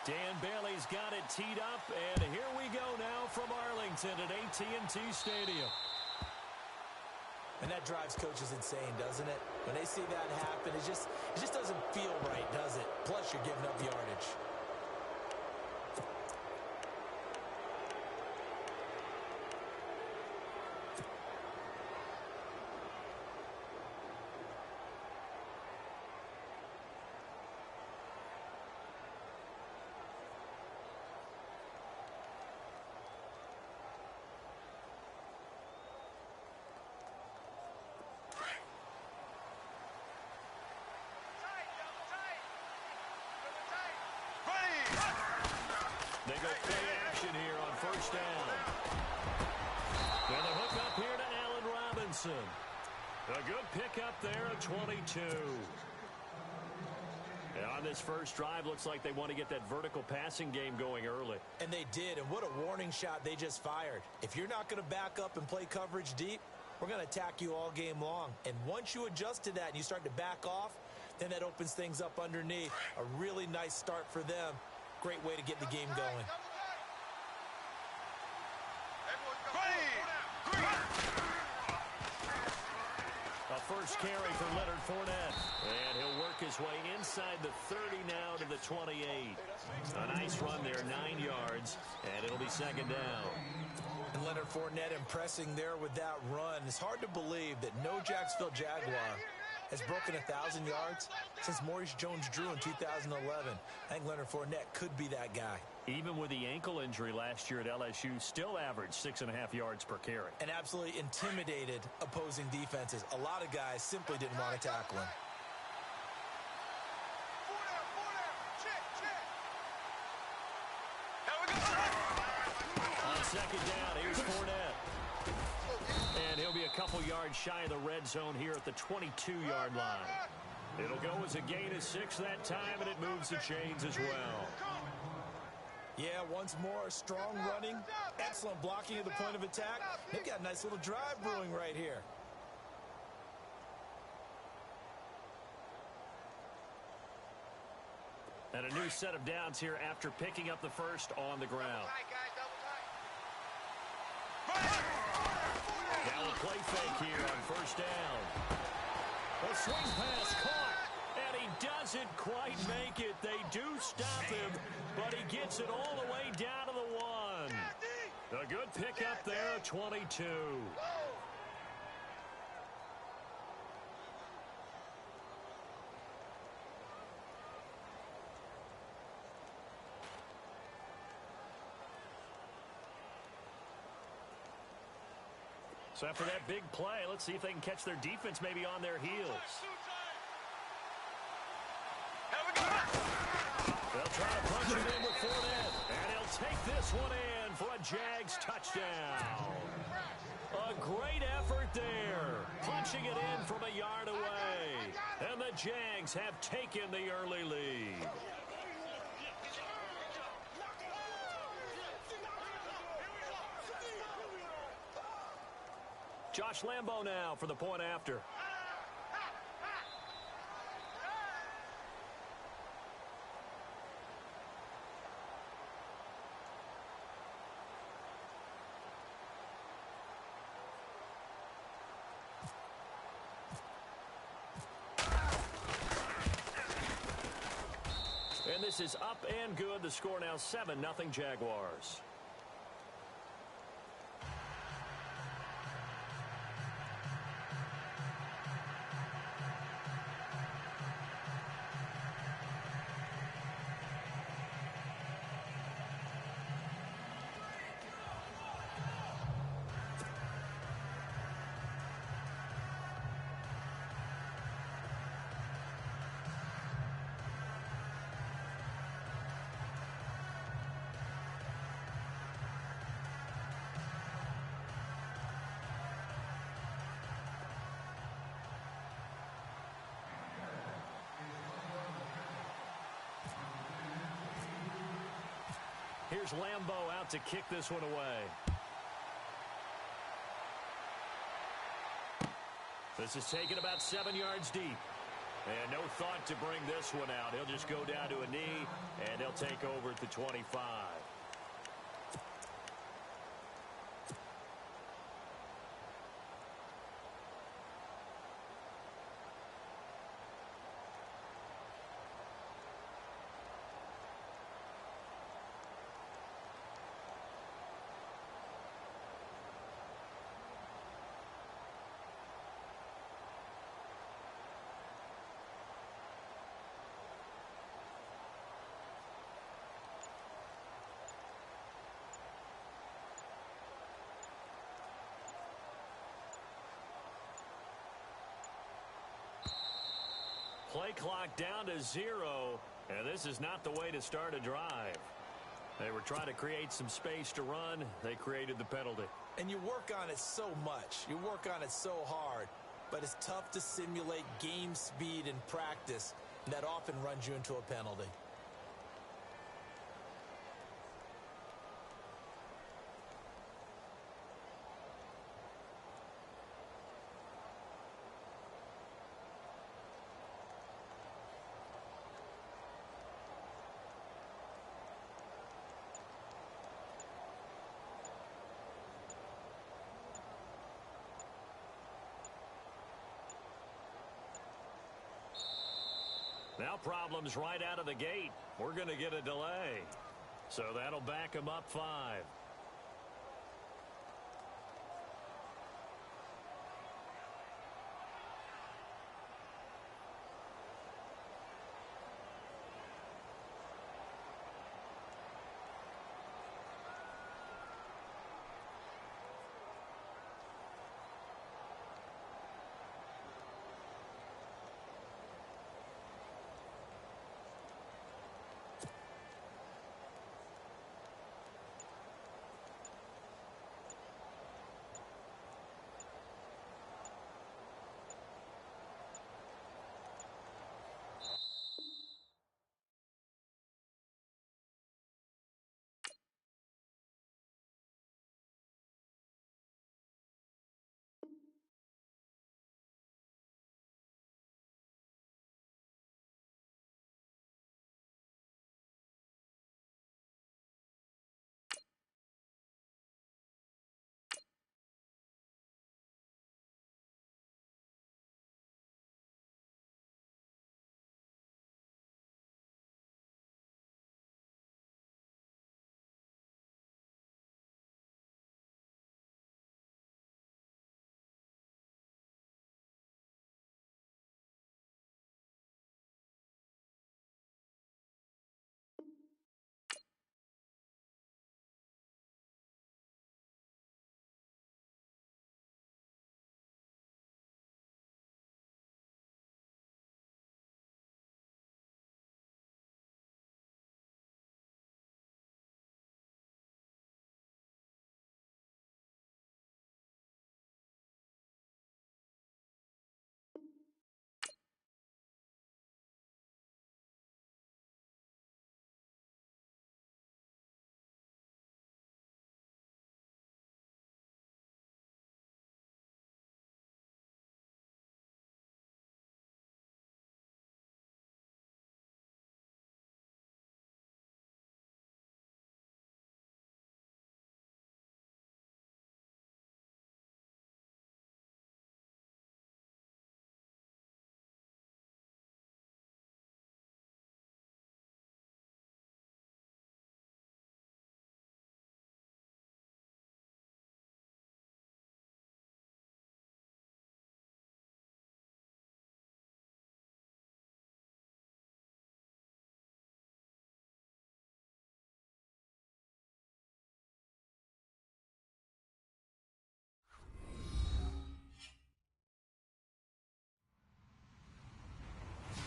Dan Bailey's got it teed up, and here we go now from Arlington at AT&T Stadium. And that drives coaches insane, doesn't it? When they see that happen, it just doesn't feel right, does it? Plus, you're giving up yardage. They go play action here on first down. And the hook up here to Allen Robinson. A good pickup there at 22. And on this first drive, looks like they want to get that vertical passing game going early. And they did, and what a warning shot they just fired. If you're not going to back up and play coverage deep, we're going to attack you all game long. And once you adjust to that and you start to back off, then that opens things up underneath. A really nice start for them. Great way to get the game going. A first carry for Leonard Fournette. And he'll work his way inside the 30 now to the 28. A nice run there, 9 yards, and it'll be second down. And Leonard Fournette impressing there with that run. It's hard to believe that no Jacksonville Jaguar has broken 1,000 yards since Maurice Jones-Drew in 2011. I think Leonard Fournette could be that guy. Even with the ankle injury last year at LSU, still averaged 6.5 yards per carry. And absolutely intimidated opposing defenses. A lot of guys simply didn't want to tackle him. On second down, here's Fournette. And he'll be a couple yards shy of the red zone here at the 22-yard line. It'll go as a gain of 6 that time, and it moves the chains as well. Yeah, once more, strong running, excellent blocking at the point of attack. They've got a nice little drive brewing right here. And a new set of downs here after picking up the first on the ground. Now a play fake here on first down. A swing pass caught, and he doesn't quite make it. They do stop him, but he gets it all the way down to the 1. A good pickup there, 22. So after that big play, let's see if they can catch their defense maybe on their heels. They'll try to punch it in with Fournette, and he'll take this one in for a Jags touchdown. A great effort there, punching it in from a yard away. And the Jags have taken the early lead. Josh Lambo now for the point after. And this is up and good. The score now 7-0 Jaguars. Here's Lambo out to kick this one away. This is taken about 7 yards deep. And no thought to bring this one out. He'll just go down to a knee, and he'll take over at the 25. Play clock down to 0, and this is not the way to start a drive. They were trying to create some space to run. They created the penalty. And you work on it so much. You work on it so hard. But it's tough to simulate game speed in practice. And that often runs you into a penalty. Now problems right out of the gate. We're going to get a delay. So that'll back him up 5.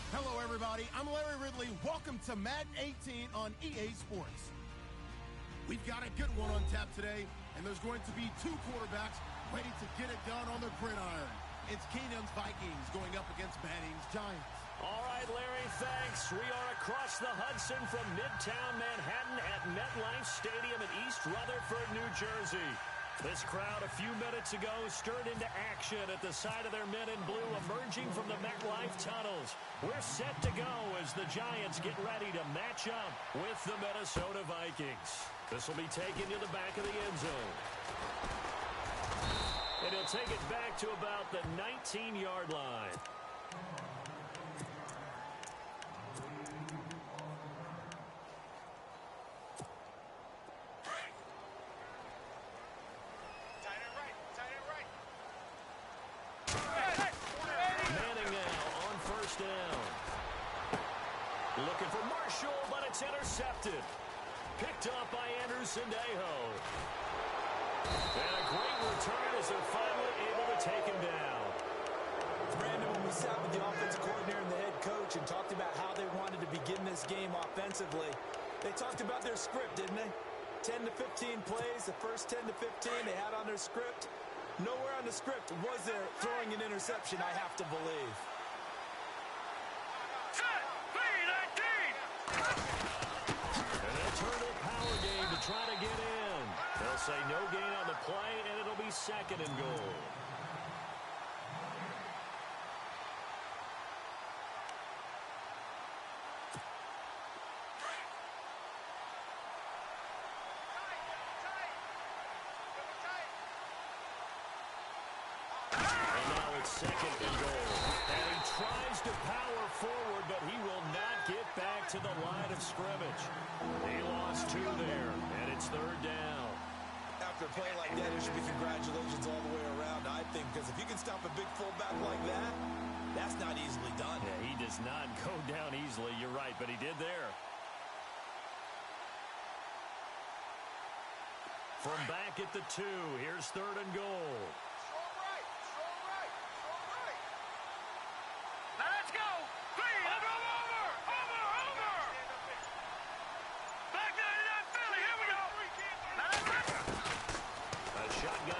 Hello, everybody. I'm Larry Ridley. Welcome to Madden 18 on EA Sports. We've got a good one on tap today, and there's going to be 2 quarterbacks ready to get it done on the gridiron. It's Keenum's Vikings going up against Manning's Giants. All right, Larry, thanks. We are across the Hudson from Midtown Manhattan at MetLife Stadium in East Rutherford, New Jersey. This crowd a few minutes ago stirred into action at the side of their men in blue emerging from the MetLife tunnels. We're set to go as the Giants get ready to match up with the Minnesota Vikings. This will be taken to the back of the end zone. And he'll take it back to about the 19-yard line. Looking for Marshall, but it's intercepted. Picked up by Anderson Dejo. And a great return as they're finally able to take him down. Brandon, when we sat with the offensive coordinator and the head coach and talked about how they wanted to begin this game offensively, they talked about their script, didn't they? 10 to 15 plays, the first 10 to 15 they had on their script. Nowhere on the script was there throwing an interception, I have to believe. Try to get in. They'll say no gain on the play, and it'll be second and goal. And now it's second and goal. And he tries to power forward, but he will not get back to the line of scrimmage. He lost two there, and it's third down. After a play like that, it should be congratulations all the way around, I think, because if you can stop a big fullback like that, that's not easily done. Yeah, he does not go down easily. You're right, but he did there. From back at the 2, here's third and goal.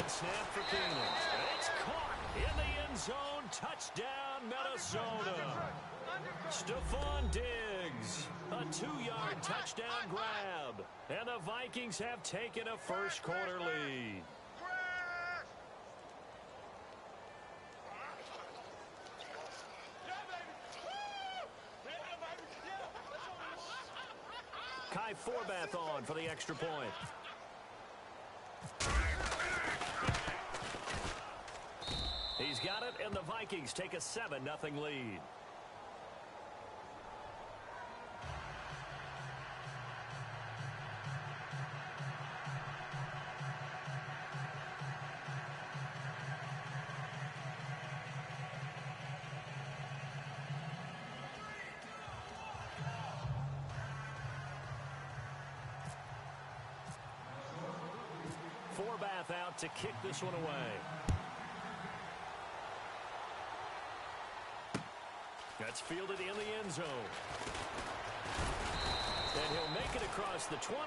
Snap for Keenan. It's caught in the end zone. Touchdown, Minnesota. Stephon Diggs. A 2-yard touchdown grab. And the Vikings have taken a first quarter lead. Kai Forbath on for the extra point. He's got it, and the Vikings take a 7-0 lead. Forbath out to kick this one away. That's fielded in the end zone. And he'll make it across the 20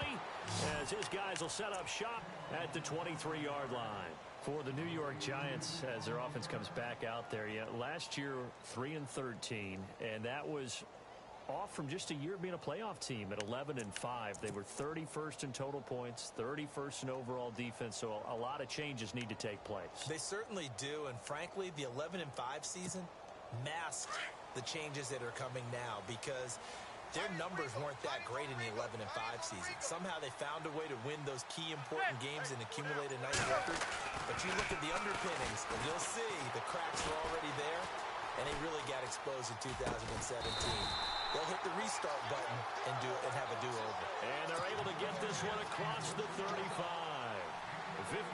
as his guys will set up shop at the 23-yard line. For the New York Giants, as their offense comes back out there, last year 3-13, and that was off from just a year being a playoff team at 11-5. They were 31st in total points, 31st in overall defense, so a lot of changes need to take place. They certainly do, and frankly, the 11-5 season masked the changes that are coming now because their numbers weren't that great in the 11-5 season. Somehow they found a way to win those key important games and accumulate a nice record. But you look at the underpinnings, and you'll see the cracks are already there, and they really got exposed in 2017. They'll hit the restart button and have a do-over. And they're able to get this one across the 35.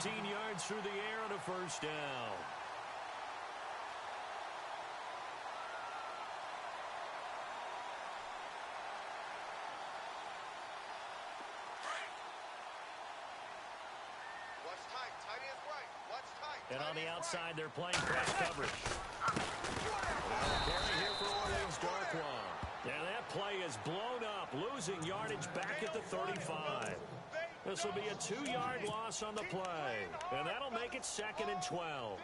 15 yards through the air and a first down. And on the outside, they're playing press coverage. Carry here for Orleans Darkwa. And that play is blown up, losing yardage back at the 35. This will be a 2-yard loss on the play. And that'll make it 2nd and 12.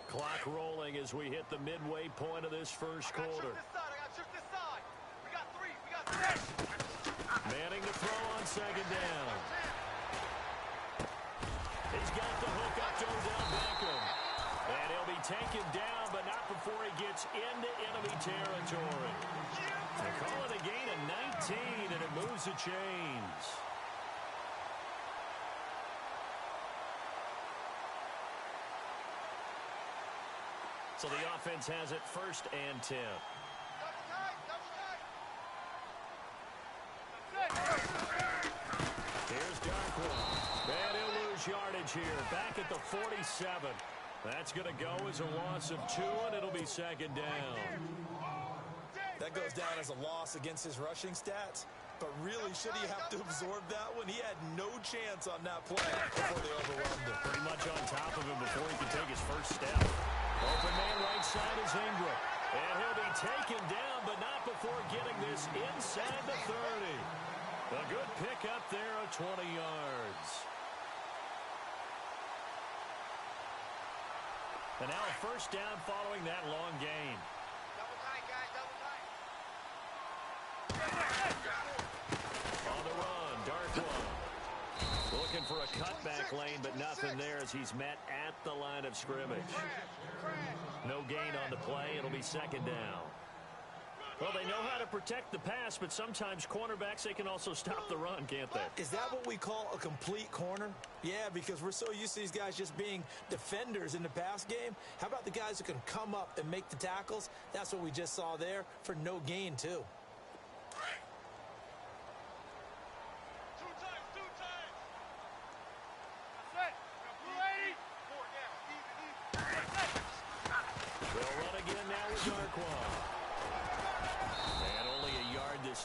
Clock rolling as we hit the midway point of this first quarter. Manning to throw on second down. He's got the hook up to Odell Beckham. And he'll be taken down, but not before he gets into enemy territory. They call it a gain of 19, and it moves the chains. So the offense has it 1st and 10. Here's Darkwood. And he'll lose yardage here. Back at the 47. That's going to go as a loss of 2, and it'll be second down. That goes down as a loss against his rushing stats. But really, should he have to absorb that one? He had no chance on that play before they overwhelmed him. Pretty much on top of him before he could take his first step. Open man right side is Ingram. And he'll be taken down, but not before getting this inside the 30. A good pick up there of 20 yards. And now a first down following that long gain. Double tight, guys, double tight. On the run, Darkwood. Looking for a cutback lane, but nothing there as he's met at the line of scrimmage. No gain on the play. It'll be second down. Well, they know how to protect the pass, but sometimes cornerbacks, they can also stop the run, can't they? Is that what we call a complete corner? Yeah, because we're so used to these guys just being defenders in the pass game. How about the guys who can come up and make the tackles? That's what we just saw there for no gain, too.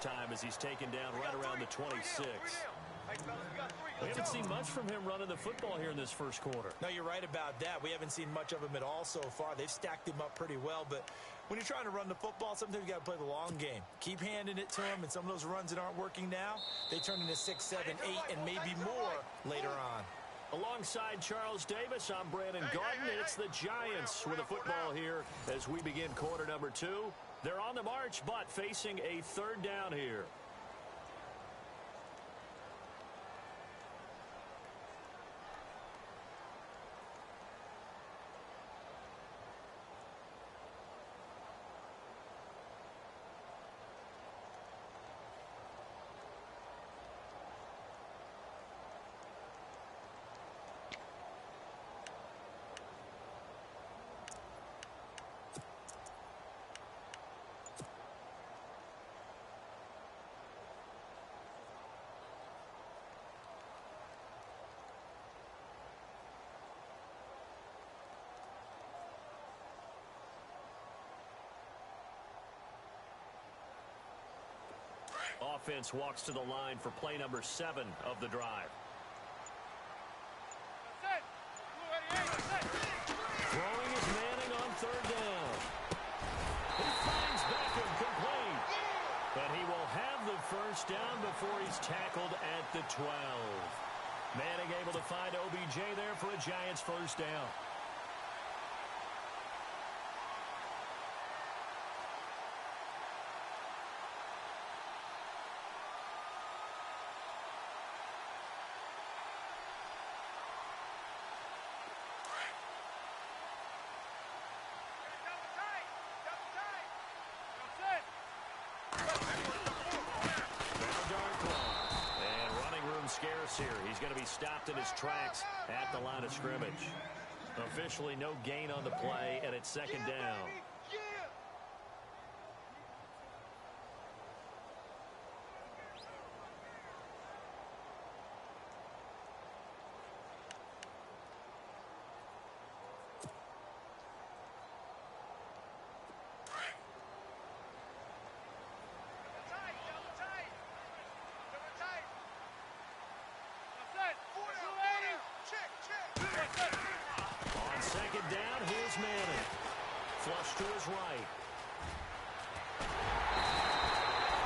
Time as he's taken down right around the 26. We haven't seen much from him running the football here in this first quarter. No, you're right about that. We haven't seen much of him at all so far. They've stacked him up pretty well, but when you're trying to run the football, sometimes you got to play the long game. Keep handing it to him, and some of those runs that aren't working now, they turn into 6, 7, 8, and maybe more later on. Alongside Charles Davis, I'm Brandon Garden. It's the Giants with the football here as we begin quarter number 2. They're on the march, but facing a third down here. Offense walks to the line for play number 7 of the drive. Throwing is Manning on third down. He finds Beckham complete. But he will have the first down before he's tackled at the 12. Manning able to find OBJ there for a Giants first down. Scarce here. He's going to be stopped in his tracks at the line of scrimmage. Officially no gain on the play, and it's second down. Flush to his right.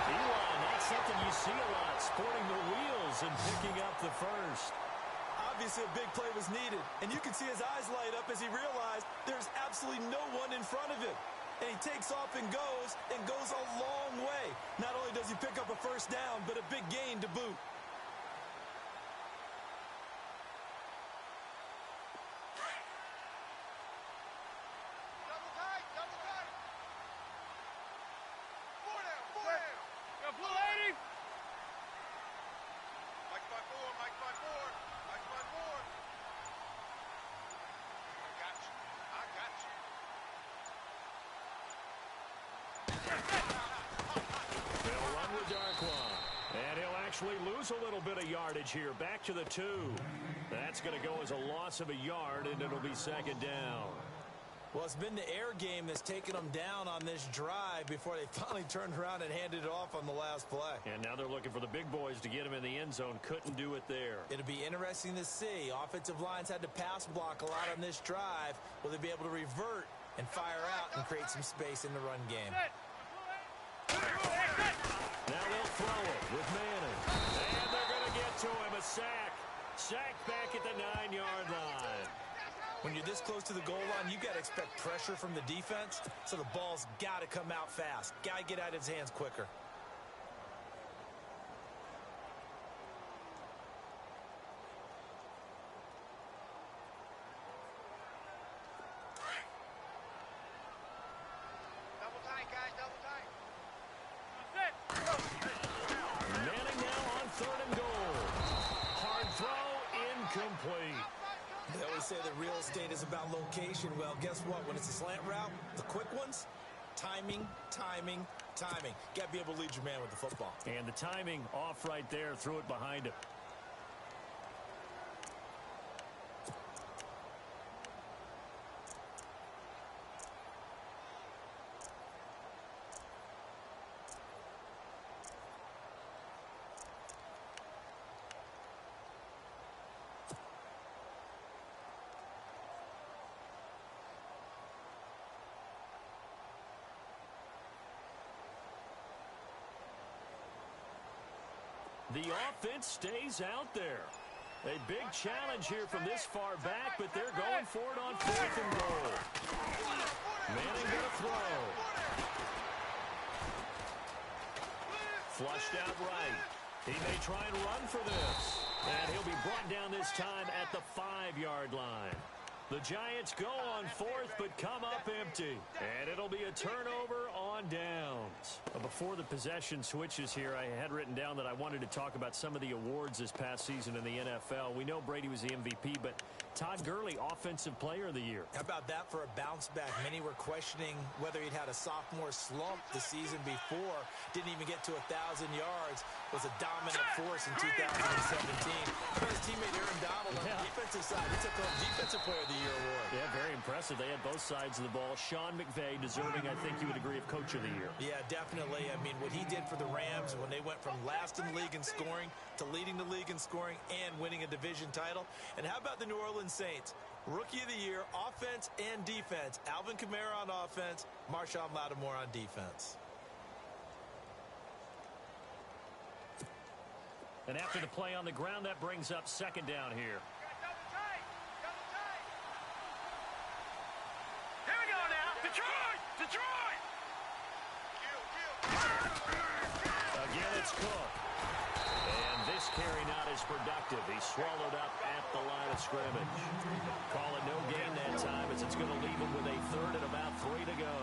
Elon, that's something you see a lot, sporting the wheels and picking up the first. Obviously, a big play was needed, and you can see his eyes light up as he realized there's absolutely no one in front of him. and he takes off and goes a long way. Not only does he pick up a first down, but a big gain to boot. Double tight, double tight. Four down, four down. Go, blue lady. Mike's by four, Mike's by four, Mike's by four. I got you, I got you. They'll run with Darkwan. And he'll actually lose a little bit of yardage here. Back to the 2. That's going to go as a loss of a yard, and it'll be second down. Well, it's been the air game that's taken them down on this drive before they finally turned around and handed it off on the last play. And now they're looking for the big boys to get him in the end zone. Couldn't do it there. It'll be interesting to see. Offensive lines had to pass block a lot on this drive. Will they be able to revert and fire out and create some space in the run game? Now they'll throw it with Manning. And they're going to get to him. A sack. Sacked back at the 9-yard line. When you're this close to the goal line, you got to expect pressure from the defense, so the ball's got to come out fast. Got to get out of his hands quicker. Double tight, guys, double tight. Manning now on 3rd and goal. Hard throw, incomplete. They always say that real estate is about location. Well, guess what? When it's a slant route, the quick ones, timing, timing, timing. Got to be able to lead your man with the football. And the timing off right there. Threw it behind him. The offense stays out there. A big challenge here from this far back, but they're going for it on 4th and goal. Manning going to throw. Flushed out right. He may try and run for this. And he'll be brought down this time at the 5-yard line. The Giants go on 4th, but come up empty. And it'll be a turnover on downs. Before the possession switches here, I had written down that I wanted to talk about some of the awards this past season in the NFL. We know Brady was the MVP, but Todd Gurley, Offensive Player of the Year. How about that for a bounce back? Many were questioning whether he'd had a sophomore slump the season before. Didn't even get to 1,000 yards. Was a dominant force in 2017. His teammate Aaron Donald on the defensive side, he took home Defensive Player of the Year award. Yeah, very impressive. They had both sides of the ball. Sean McVay deserving, I think you would agree, of Coach of the Year. Yeah, definitely. I mean, what he did for the Rams when they went from last in the league in scoring to leading the league in scoring and winning a division title. And how about the New Orleans Saints? Rookie of the Year, offense and defense. Alvin Kamara on offense, Marshawn Lattimore on defense. And after the play on the ground, that brings up 2nd down here. Double tight, double tight. Here we go now. Detroit, Detroit. Kill. Again, it's Cook. And this carry not as productive. He's swallowed up at the line of scrimmage. Call it no gain that time as it's going to leave him with a 3rd and about 3 to go.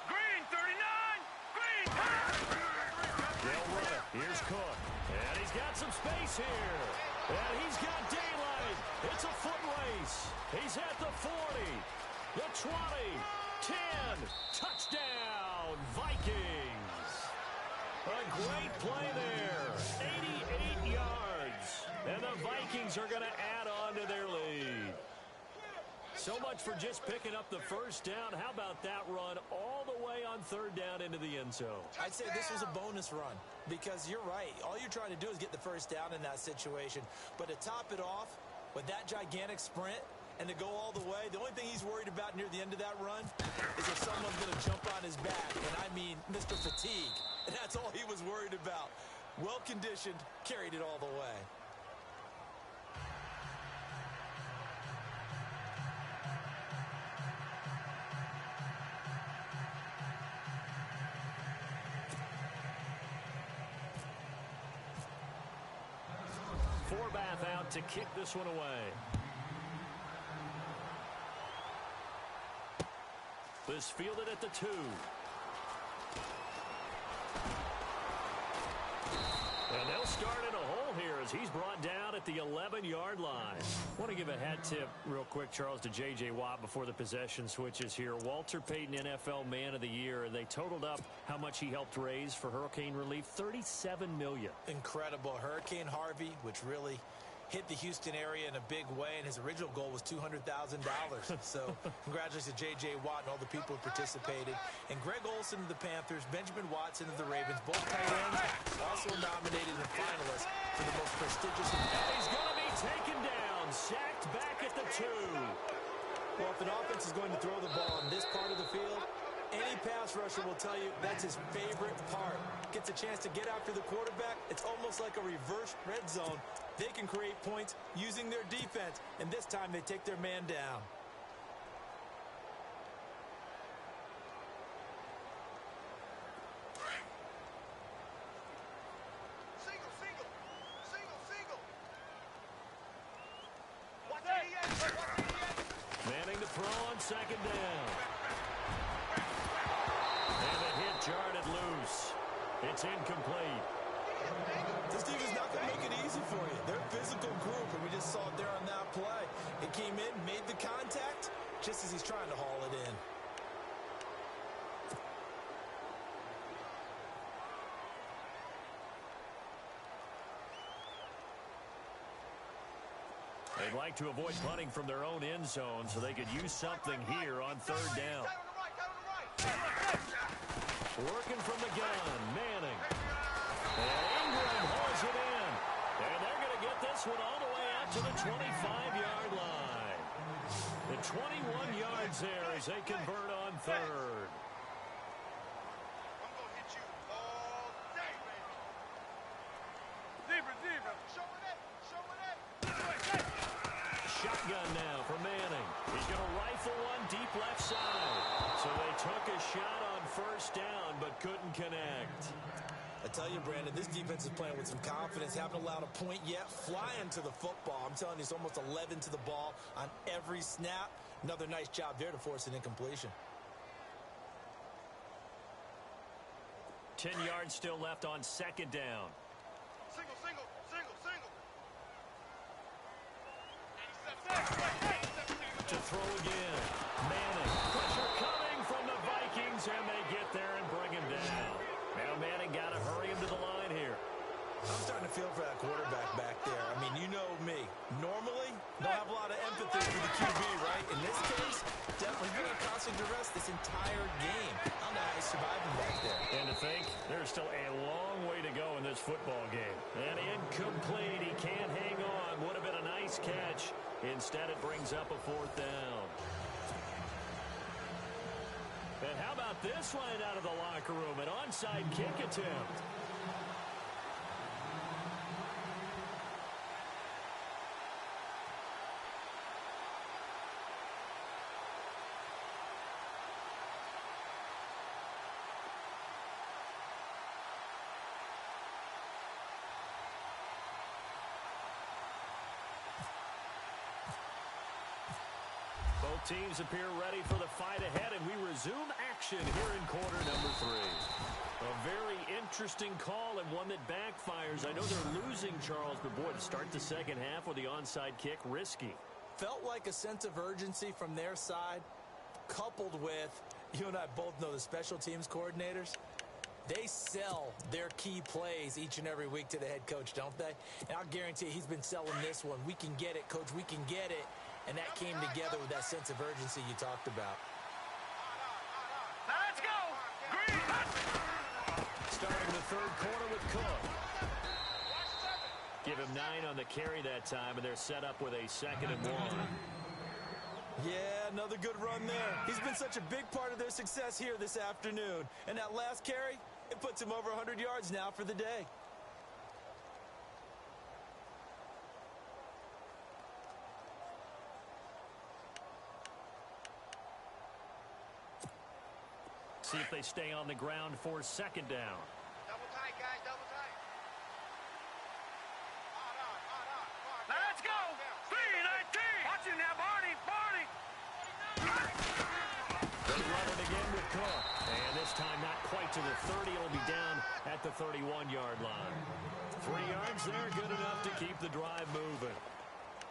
Green 39. Green. They'll run it. Here's Cook. And he's got some space here. And he's got daylight. It's a foot race. He's at the 40, the 20, 10. Touchdown, Vikings. A great play there. 88 yards. And the Vikings are going to add on to their lead. So much for just picking up the first down. How about that run all the way on 3rd down into the end zone? I'd say this was a bonus run because you're right. All you're trying to do is get the first down in that situation. But to top it off with that gigantic sprint and to go all the way. The only thing he's worried about near the end of that run is if someone's going to jump on his back, and I mean Mr. Fatigue. And that's all he was worried about. Well-conditioned, carried it all the way. Forbath out to kick this one away. This fielded at the 2. And they'll start in a hole here as he's brought down at the 11-yard line. I want to give a hat tip real quick, Charles, to J.J. Watt before the possession switches here. Walter Payton, NFL Man of the Year. They totaled up how much he helped raise for hurricane relief, $37 million. Incredible. Hurricane Harvey, which really hit the Houston area in a big way, and his original goal was $200,000. So congratulations to J.J. Watt and all the people who participated. And Greg Olsen of the Panthers, Benjamin Watson of the Ravens, both tight ends also nominated and finalists for the most prestigious. He's going to be taken down, sacked back at the 2. Well, if an offense is going to throw the ball on this part of the field, any pass rusher will tell you that's his favorite part. Gets a chance to get after the quarterback. It's almost like a reverse red zone. They can create points using their defense, and this time they take their man down. Single, single. Single, single. Manning to throw on second down. And the hit jarred it loose. It's incomplete. This defense is not going to make it easy for you. They're a physical group, and we just saw it there on that play. It came in, made the contact, just as he's trying to haul it in. They'd like to avoid punting from their own end zone so they could use something here on third down. Working from the gun, Manning. And Ingram hauls it in. And they're going to get this one all the way out to the 25-yard line. The 21 yards there as they convert on third. I'm going to hit you all day, baby. Deeper, deeper. Show it up. Show it up. Shotgun now for Manning. He's going to rifle one deep left side. So they took a shot on first down but couldn't connect. I tell you, Brandon, this defense is playing with some confidence. Haven't allowed a point yet. Flying to the football. I'm telling you, it's almost 11 to the ball on every snap. Another nice job there to force an incompletion. 10 yards still left on second down. Single, single, single, single. To throw again. Manning. Pressure coming from the Vikings, and they get there and bring him down. Now Manning got to hurry him to the line here. I'm starting to feel for that quarterback back there. I mean, you know me. Normally, don't have a lot of empathy for the QB, right? In this case, definitely been constant duress this entire game. I don't know how he's surviving back there. And to think, there's still a long way to go in this football game. And incomplete. He can't hang on. Would have been a nice catch. Instead, it brings up a fourth down. And how about this line out of the locker room? An onside kick attempt. Both teams appear ready for the fight ahead, and we resume action here in quarter number 3. A very interesting call and one that backfires. I know they're losing, Charles, but boy, to start the second half with the onside kick, risky. Felt like a sense of urgency from their side, coupled with, you and I both know the special teams coordinators. They sell their key plays each and every week to the head coach, don't they? And I'll guarantee you he's been selling this one. We can get it, coach, we can get it. And that came together with that sense of urgency you talked about. Now let's go. Green. Starting the third quarter with Cook. Give him 9 on the carry that time, and they're set up with a 2nd and 1. Yeah, another good run there. He's been such a big part of their success here this afternoon. And that last carry, it puts him over 100 yards now for the day. See if they stay on the ground for second down. Double tight, guys, double tight. Let's go! 3-19! Watch it now, Barney! Barney! They run it again with Cook. And this time not quite to the 30. It'll be down at the 31-yard line. 3 yards there, good enough to keep the drive moving.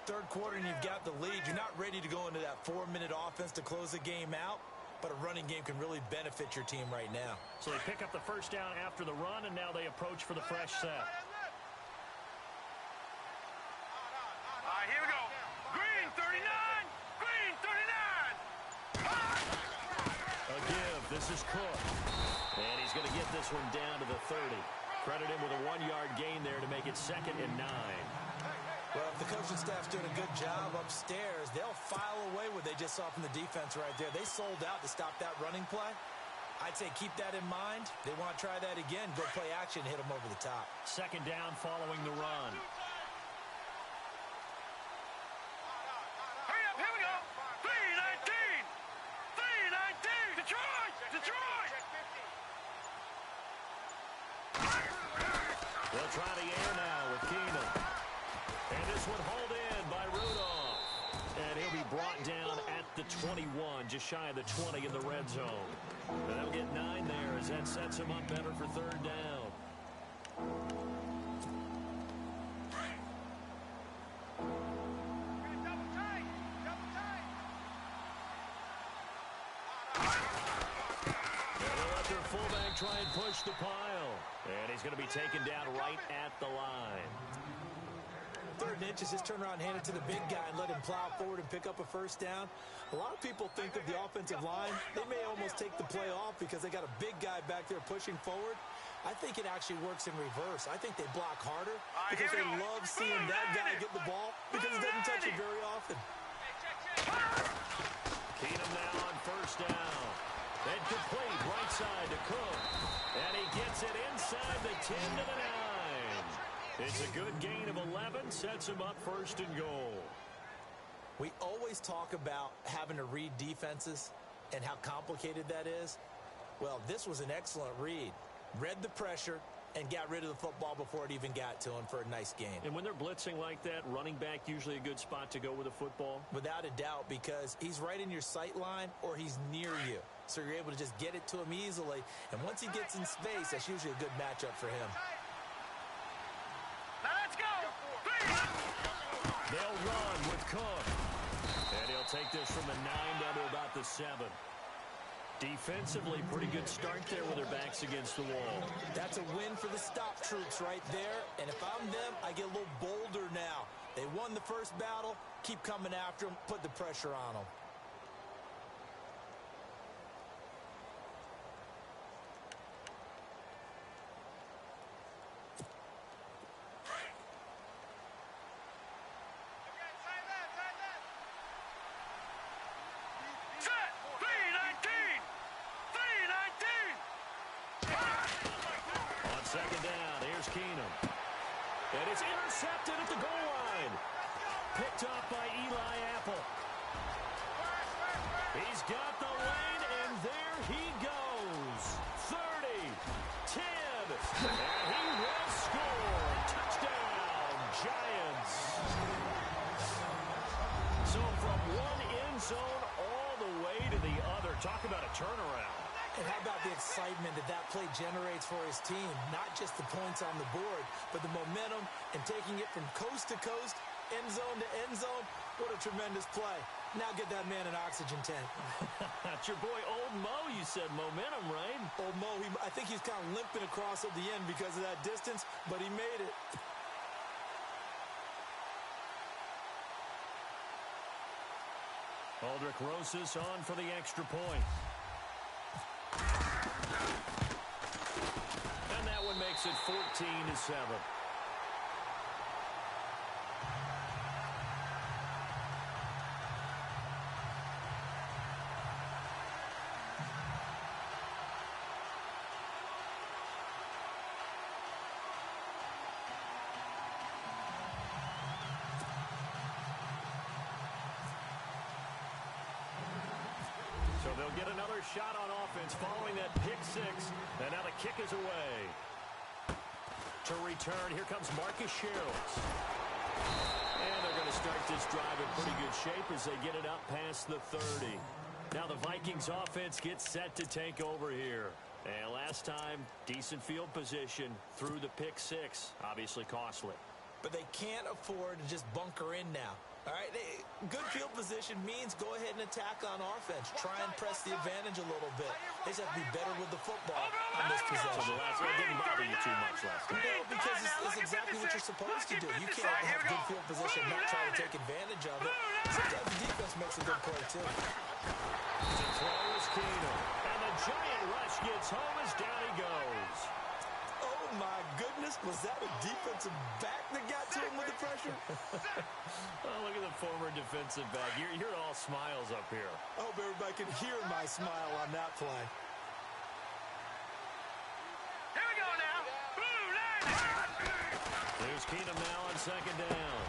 Third quarter and you've got the lead. You're not ready to go into that 4-minute offense to close the game out. But a running game can really benefit your team right now. So they pick up the first down after the run, and now they approach for the fresh set. All right, here we go. Green, 39! Green, 39! A give. This is Cook. And he's going to get this one down to the 30. Credit him with a 1-yard gain there to make it 2nd and 9. Well, if the coaching staff's doing a good job upstairs, they'll file away what they just saw from the defense right there. They sold out to stop that running play. I'd say keep that in mind. They want to try that again. Go play action, hit them over the top. 2nd down following the run. Hurry up, here we go. 3-19! 3-19! Detroit! Detroit! They'll try the air now with Keenum. And this one hauled in by Rudolph. And he'll be brought down at the 21, just shy of the 20 in the red zone. And they'll get 9 there as that sets him up better for 3rd down. Double tight! Double tight! And they'll let their fullback try and push the pile. And he's going to be taken down right at the line. 3rd and inches, just turn around and hand it to the big guy and let him plow forward and pick up a first down. A lot of people think of the offensive line, they may almost take the play off because they got a big guy back there pushing forward. I think it actually works in reverse. I think they block harder because they love seeing that guy get the ball because he doesn't touch it very often. Keenum now on 1st down. And complete right side to Cook. And he gets it inside the 10 to the 9. It's a good gain of 11, sets him up 1st and goal. We always talk about having to read defenses and how complicated that is. Well, this was an excellent read. Read the pressure and got rid of the football before it even got to him for a nice game. And when they're blitzing like that, running back usually a good spot to go with a football? Without a doubt, because he's right in your sight line or he's near you. So you're able to just get it to him easily. And once he gets in space, that's usually a good matchup for him. Let's go! They'll run with Cook. And he'll take this from the 9 down to about the 7. Defensively, pretty good start there with their backs against the wall. That's a win for the stop troops right there. And if I'm them, I get a little bolder now. They won the first battle. Keep coming after them. Put the pressure on them. Second down, here's Keenum. And it's intercepted at the goal line. Picked up by Eli Apple. He's got the lane, and there he goes. 30, 10, and he will score. Touchdown, Giants. So from one end zone all the way to the other. Talk about a turnaround. And how about the excitement that play generates for his team? Not just the points on the board, but the momentum and taking it from coast to coast, end zone to end zone. What a tremendous play. Now get that man an oxygen tank. That's your boy Old Mo, you said. Momentum, right? Old Mo, I think he's kind of limping across at the end because of that distance, but he made it. Aldrich Rosas on for the extra point. And that one makes it 14-7. So they'll get another shot on offense following that pick six. And now the kick is away. To return, here comes Marcus Sherrills. And they're going to start this drive in pretty good shape as they get it up past the 30. Now the Vikings offense gets set to take over here. And last time, decent field position through the pick six. Obviously costly. But they can't afford to just bunker in now. All right, good field position means go ahead and attack on offense. Try and press the advantage a little bit. They just have to be better with the football on this possession. So the last one didn't bother you too much last time. No, because it's exactly what you're supposed to do. You can't have good field position and not try to take advantage of it. Sometimes the defense makes a good play, too. To throw is Keenum. And the giant rush gets home as down he goes. Oh, my goodness. Was that a defensive back that got to him with the pressure? Oh, look at the former defensive back. You're all smiles up here. I hope everybody can hear my smile on that play. Here we go now. Blue line. There's Keenum now on second down.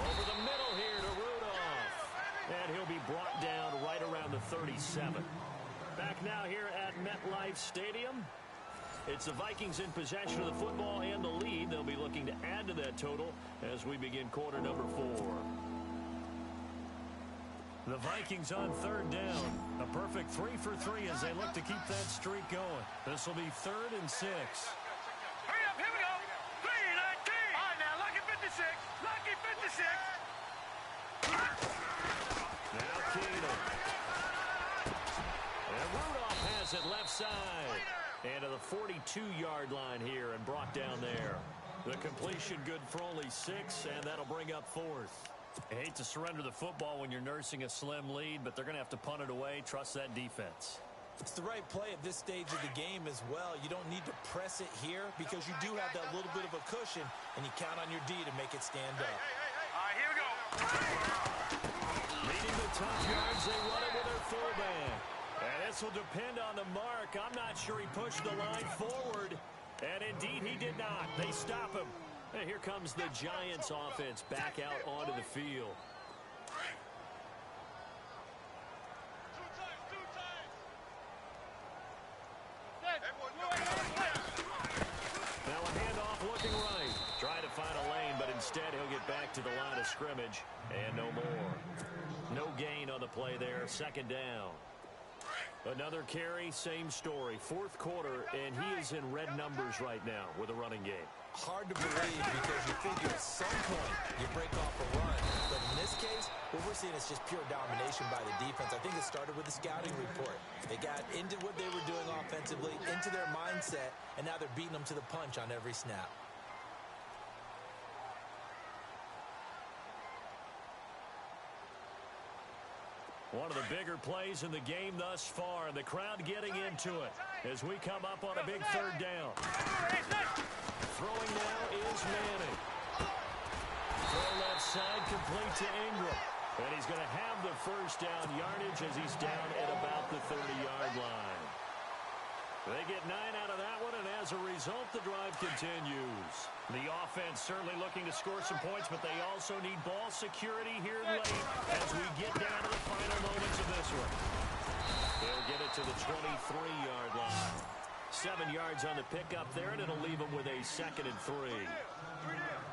Over the middle here to Rudolph. And he'll be brought down right around the 37. Back now here at MetLife Stadium. It's the Vikings in possession of the football and the lead. They'll be looking to add to that total as we begin quarter number 4. The Vikings on third down. A perfect 3 for 3 as they look to keep that streak going. This will be 3rd and 6. Hurry up, here we go. 3-19. All right, now, lucky 56. Lucky 56. Now Keenum. And Rudolph has it left side. And to the 42-yard line here and brought down there. The completion good for only 6, and that'll bring up 4th. I hate to surrender the football when you're nursing a slim lead, but they're going to have to punt it away. Trust that defense. It's the right play at this stage of the game as well. You don't need to press it here because you do have that little bit of a cushion, and you count on your D to make it stand up. All right, here we go. Leading the tough yards, they run it with their fullback. And this will depend on the mark. I'm not sure he pushed the line forward. And indeed, he did not. They stop him. And here comes the Giants offense back out onto the field. Now a handoff looking right. Trying to find a lane, but instead he'll get back to the line of scrimmage. And no more. No gain on the play there. 2nd down. Another carry, same story. 4th quarter, and he is in red numbers right now with a running game. Hard to believe because you figure at some point you break off a run. But in this case, what we're seeing is just pure domination by the defense. I think it started with the scouting report. They got into what they were doing offensively, into their mindset, and now they're beating them to the punch on every snap. One of the bigger plays in the game thus far, and the crowd getting into it as we come up on a big 3rd down. Throwing now is Manning. Throw left side complete to Ingram. And he's going to have the first down yardage as he's down at about the 30-yard line. They get 9 out of that one, and as a result, the drive continues. The offense certainly looking to score some points, but they also need ball security here late as we get down to the final moments of this one. They'll get it to the 23-yard line. 7 yards on the pickup there, and it'll leave them with a 2nd and 3.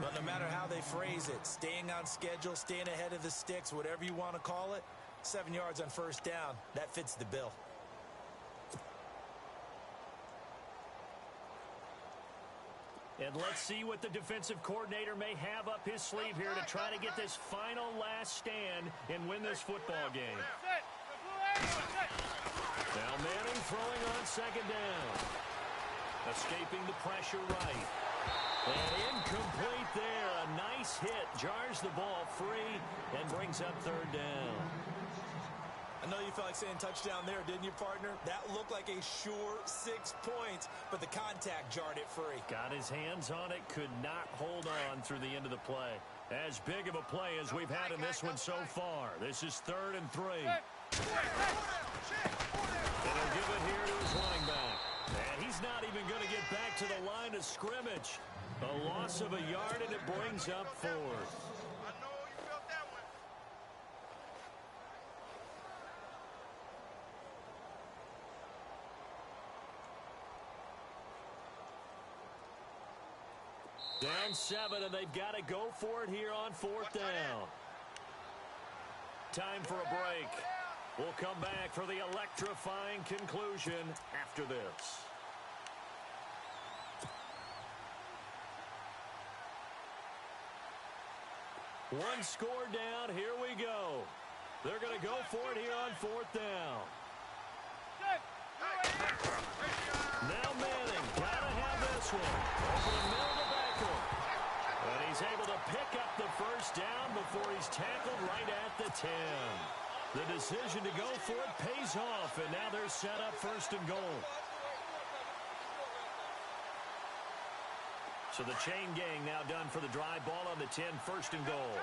But no matter how they phrase it, staying on schedule, staying ahead of the sticks, whatever you want to call it, 7 yards on first down, that fits the bill. And let's see what the defensive coordinator may have up his sleeve here to try to get this final last stand and win this football game. Now Manning throwing on 2nd down. Escaping the pressure right. And incomplete there. A nice hit. Jars the ball free and brings up 3rd down. I know you felt like saying touchdown there, didn't you, partner? That looked like a sure 6 points, but the contact jarred it free. Got his hands on it, could not hold on through the end of the play. As big of a play as we've had in this one so far. This is 3rd and 3. And he'll give it here to his running back. And he's not even going to get back to the line of scrimmage. A loss of a yard, and it brings up 4th. Down 7, and they've got to go for it here on 4th down. Time for a break. We'll come back for the electrifying conclusion after this. One score down. Here we go. They're going to go for it here on 4th down. Now Manning. Got to have this one. Over the middle to Beckham. And he's able to pick up the first down before he's tackled right at the 10. The decision to go for it pays off, and now they're set up 1st and goal. So the chain gang now done for the drive. Ball on the 10, 1st and goal.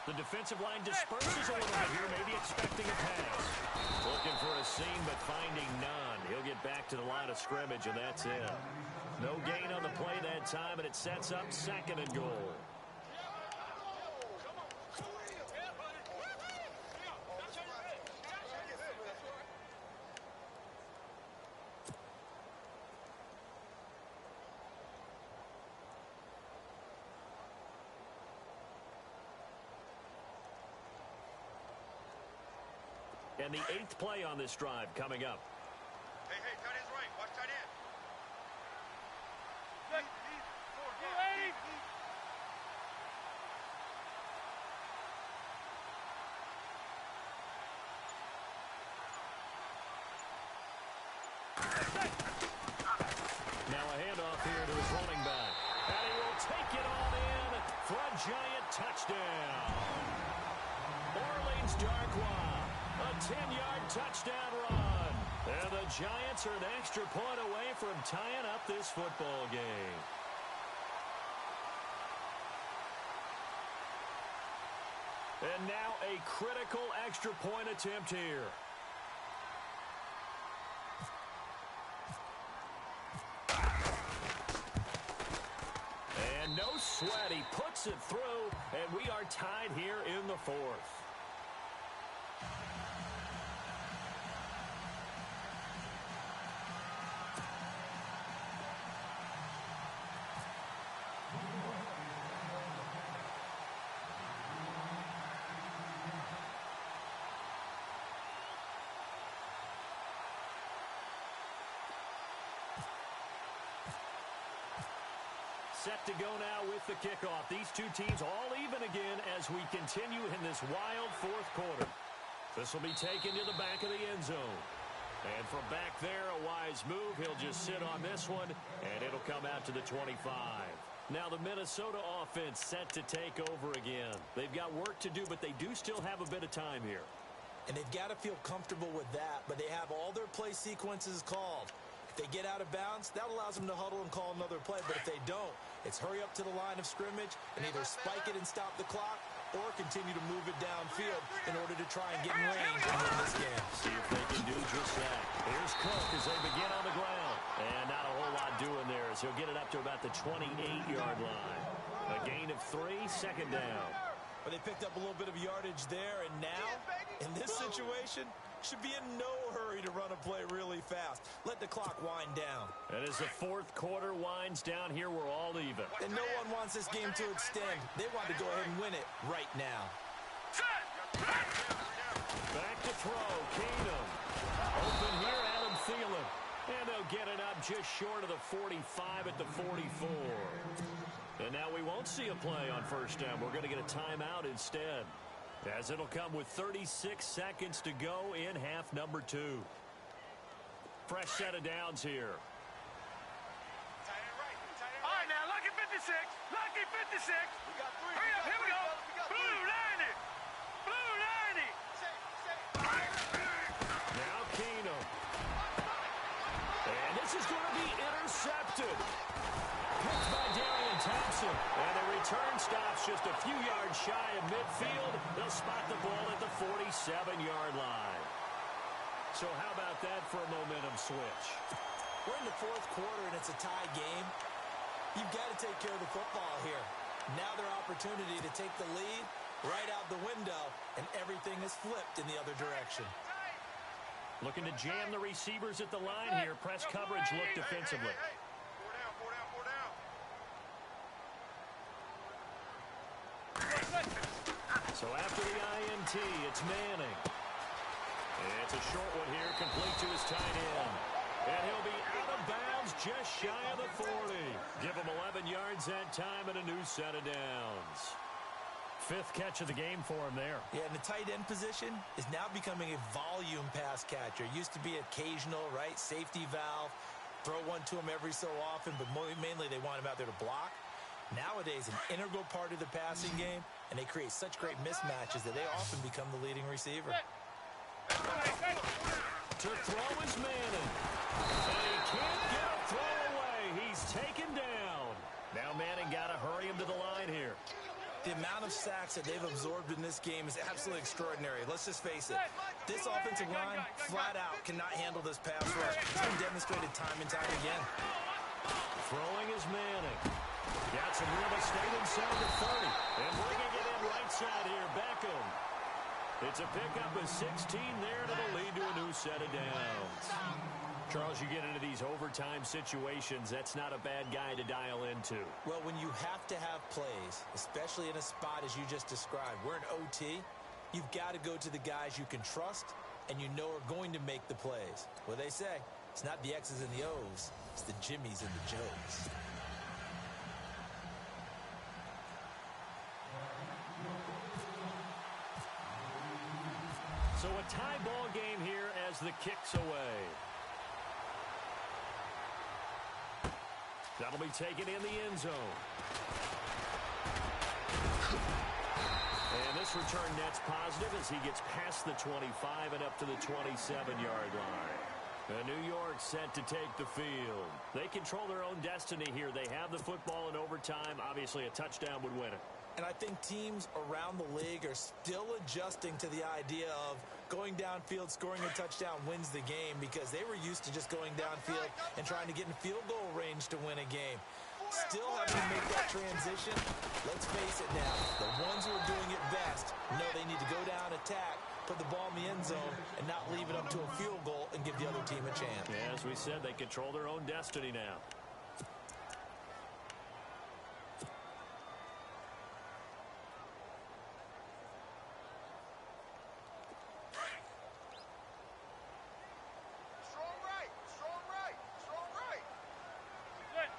The defensive line disperses a little bit here, maybe expecting a pass. Looking for a seam, but finding none. He'll get back to the line of scrimmage, and that's it. No gain on the play that time, and it sets up 2nd and goal. And the 8th play on this drive coming up. Hey, tight end's right. Watch tight end. Now a handoff here to his running back. And he will take it on in for a giant touchdown. Orleans Darkwa. A 10-yard touchdown run. And the Giants are an extra point away from tying up this football game. And now a critical extra point attempt here. And no sweat. He puts it through, and we are tied here in the 4th. Set to go now with the kickoff. These two teams all even again as we continue in this wild 4th quarter. This will be taken to the back of the end zone. And from back there, a wise move. He'll just sit on this one, and it'll come out to the 25. Now the Minnesota offense set to take over again. They've got work to do, but they do still have a bit of time here. And they've got to feel comfortable with that, but they have all their play sequences called. If they get out of bounds, that allows them to huddle and call another play. But if they don't, it's hurry up to the line of scrimmage and either spike it and stop the clock or continue to move it downfield in order to try and get in range and win this game. See if they can do just that. Here's Cook as they begin on the ground. And not a whole lot doing there as he'll get it up to about the 28-yard line. A gain of 3, 2nd down. But they picked up a little bit of yardage there, and now, in this situation, should be in no hurry to run a play really fast. Let the clock wind down. And as the 4th quarter winds down here, we're all even. And no one wants this game to extend. They want to go ahead and win it right now. Back to throw, Keenum. Open here, Adam Thielen. And they'll get it up just short of the 45 at the 44. And now we won't see a play on 1st down. We're going to get a timeout instead, as it'll come with 36 seconds to go in half number 2. Fresh set of downs here. All right, now, lucky 56. Lucky 56. We got 3. Hurry up, here we go. Blue 90. Blue 90. Now Keenum. And this is going to be intercepted. Picked by Darian Thompson. And the return stops just a few yards shy of midfield. They'll spot the ball at the 47-yard line. So how about that for a momentum switch? We're in the 4th quarter, and it's a tie game. You've got to take care of the football here. Now their opportunity to take the lead right out the window, and everything is flipped in the other direction. Looking to jam the receivers at the line here. Press coverage look defensively. Hey. 4 down. PAT. It's Manning. It's a short one here, complete to his tight end. And he'll be out of bounds just shy of the 40. Give him 11 yards that time and a new set of downs. Fifth catch of the game for him there. Yeah, and the tight end position is now becoming a volume pass catcher. Used to be occasional, right? Safety valve. Throw one to him every so often, but mainly they want him out there to block. Nowadays, an integral part of the passing game, and they create such great mismatches that they often become the leading receiver. To throw is Manning. And he can't get a throw away. He's taken down. Now Manning got to hurry him to the line here. The amount of sacks that they've absorbed in this game is absolutely extraordinary. Let's just face it. This offensive line, flat out, cannot handle this pass rush. It's been demonstrated time and time again. Throwing is Manning. Got some real estate inside the 30. And bringing it in right side here, Beckham. It's a pickup of 16 there, and it'll lead to a new set of downs. Charles, you get into these overtime situations, that's not a bad guy to dial into. Well, when you have to have plays, especially in a spot as you just described, we're in OT, you've got to go to the guys you can trust and you know are going to make the plays. Well, they say, it's not the X's and the O's, it's the Jimmies and the Joes. So a tie ball game here as the kick's away. That'll be taken in the end zone. And this return net's positive as he gets past the 25 and up to the 27-yard line. New York set to take the field. They control their own destiny here. They have the football in overtime. Obviously, a touchdown would win it. And I think teams around the league are still adjusting to the idea of going downfield, scoring a touchdown wins the game because they were used to just going downfield and trying to get in field goal range to win a game. Still having to make that transition. Let's face it now, the ones who are doing it best know they need to go down, attack, put the ball in the end zone, and not leave it up to a field goal and give the other team a chance. Yeah, as we said, they control their own destiny now.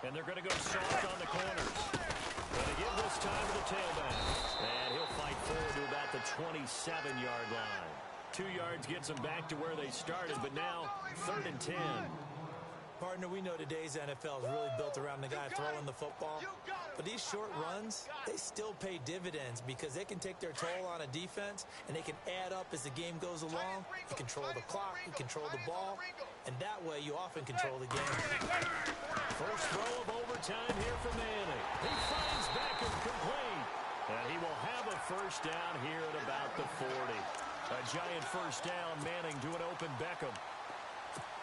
And they're going to go soft on the corners. Going to give this time to the tailback. And he'll fight forward to about the 27-yard line. 2 yards gets them back to where they started, but now 3rd and 10. Partner, we know today's NFL is really built around the guy throwing the football. But these short runs, they still pay dividends because they can take their toll on a defense and they can add up as the game goes along. You control the clock, you control the ball, and that way you often control the game. First throw of overtime here for Manning. He finds Beckham complete. And he will have a first down here at about the 40. A giant first down, Manning to an open Beckham.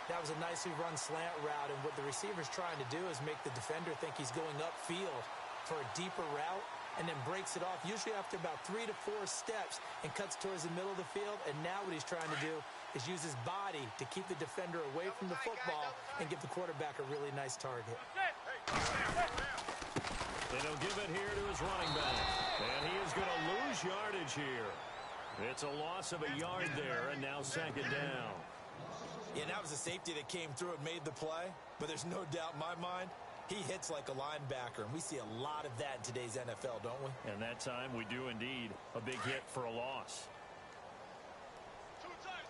That was a nicely run slant route, and what the receiver's trying to do is make the defender think he's going upfield for a deeper route and then breaks it off, usually after about 3 to 4 steps, and cuts towards the middle of the field. And now what he's trying to do is use his body to keep the defender away from the football and give the quarterback a really nice target. And he'll give it here to his running back. And he is going to lose yardage here. It's a loss of a yard there, and now 2nd down. Yeah, that was a safety that came through and made the play, but there's no doubt in my mind, he hits like a linebacker, and we see a lot of that in today's NFL, don't we? And that time we do indeed. A big hit for a loss. 2 times.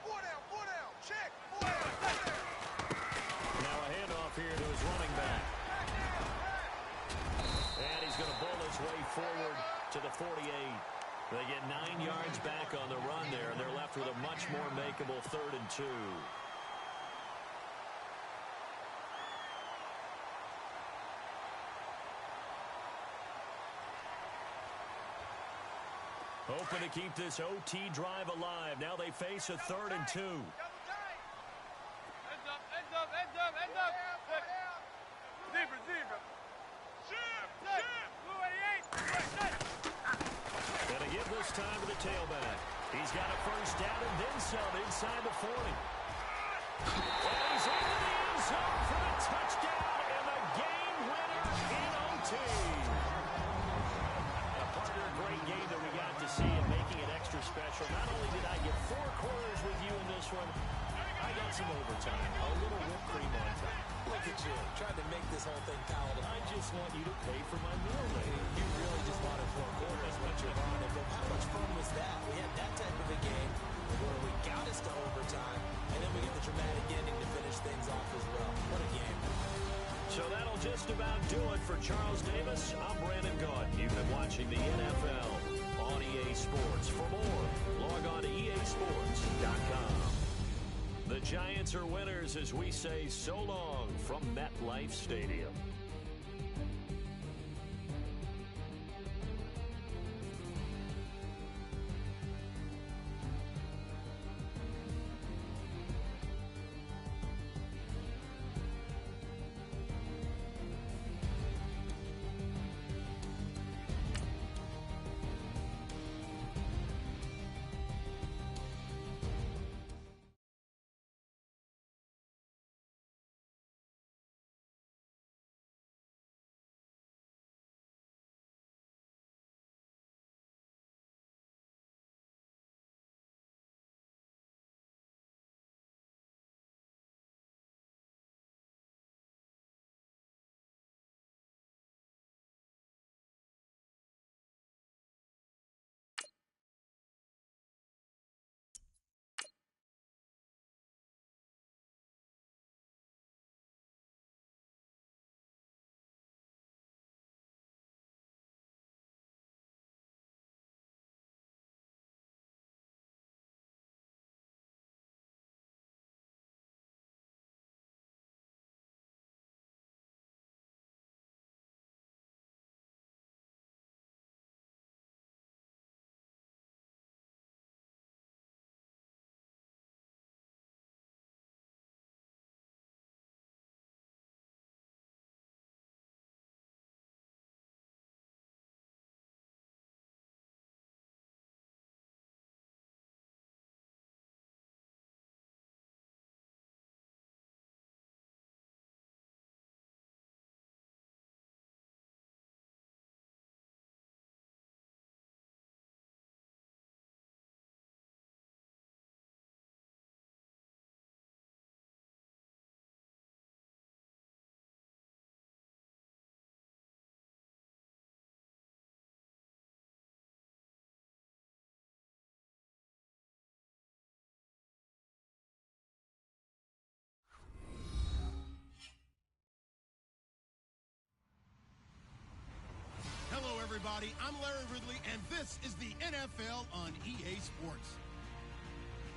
4 down, check, 4 down. Now a handoff here to his running back. And he's going to bowl his way forward to the 48. They get 9 yards back on the run there, and they're left with a much more makeable 3rd and 2. Hoping to keep this OT drive alive. Now they face a 3rd and 2. Ends up. Zebra. Gonna give this time to the tailback. He's got a first down and then some inside the 40. And he's into the end zone for the touchdown and the game winner in OT. three-quarters with you in this one. I got some overtime. A little whipped cream on top. Look at you, trying to make this whole thing palatable. I just want you to pay for my meal later. You really just wanted 4 quarters, what you're on it. But how much fun was that? We had that type of a game where we got us to overtime, and then we get the dramatic ending to finish things off as well. What a game. So that'll just about do it for Charles Davis. I'm Brandon Gaudin. You've been watching the NFL on EA Sports. For more, log on to easports.com. The Giants are winners as we say so long from MetLife Stadium. Everybody, I'm Larry Ridley, and this is the NFL on EA Sports.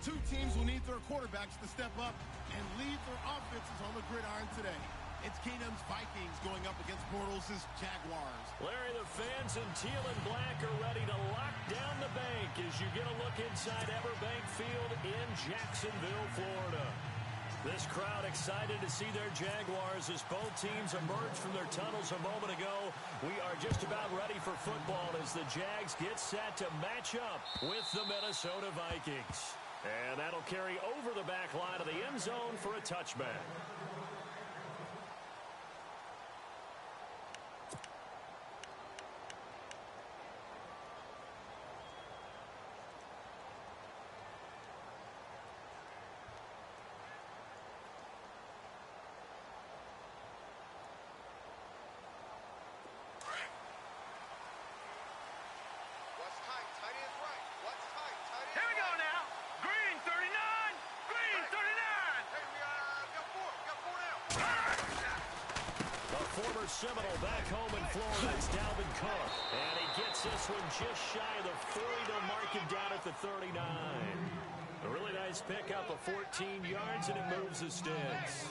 2 teams will need their quarterbacks to step up and lead their offenses on the gridiron today. It's Keenum's Vikings going up against Bortles' Jaguars. Larry, the fans in teal and black are ready to lock down the bank as you get a look inside Everbank Field in Jacksonville, Florida. This crowd excited to see their Jaguars as both teams emerge from their tunnels a moment ago. We are just about ready for football as the Jags get set to match up with the Minnesota Vikings. And that'll carry over the back line of the end zone for a touchback. Seminole back home in Florida. It's Dalvin Cook. And he gets this one just shy of the 40. They'll mark him down at the 39. A really nice pickup of 14 yards, and it moves the sticks.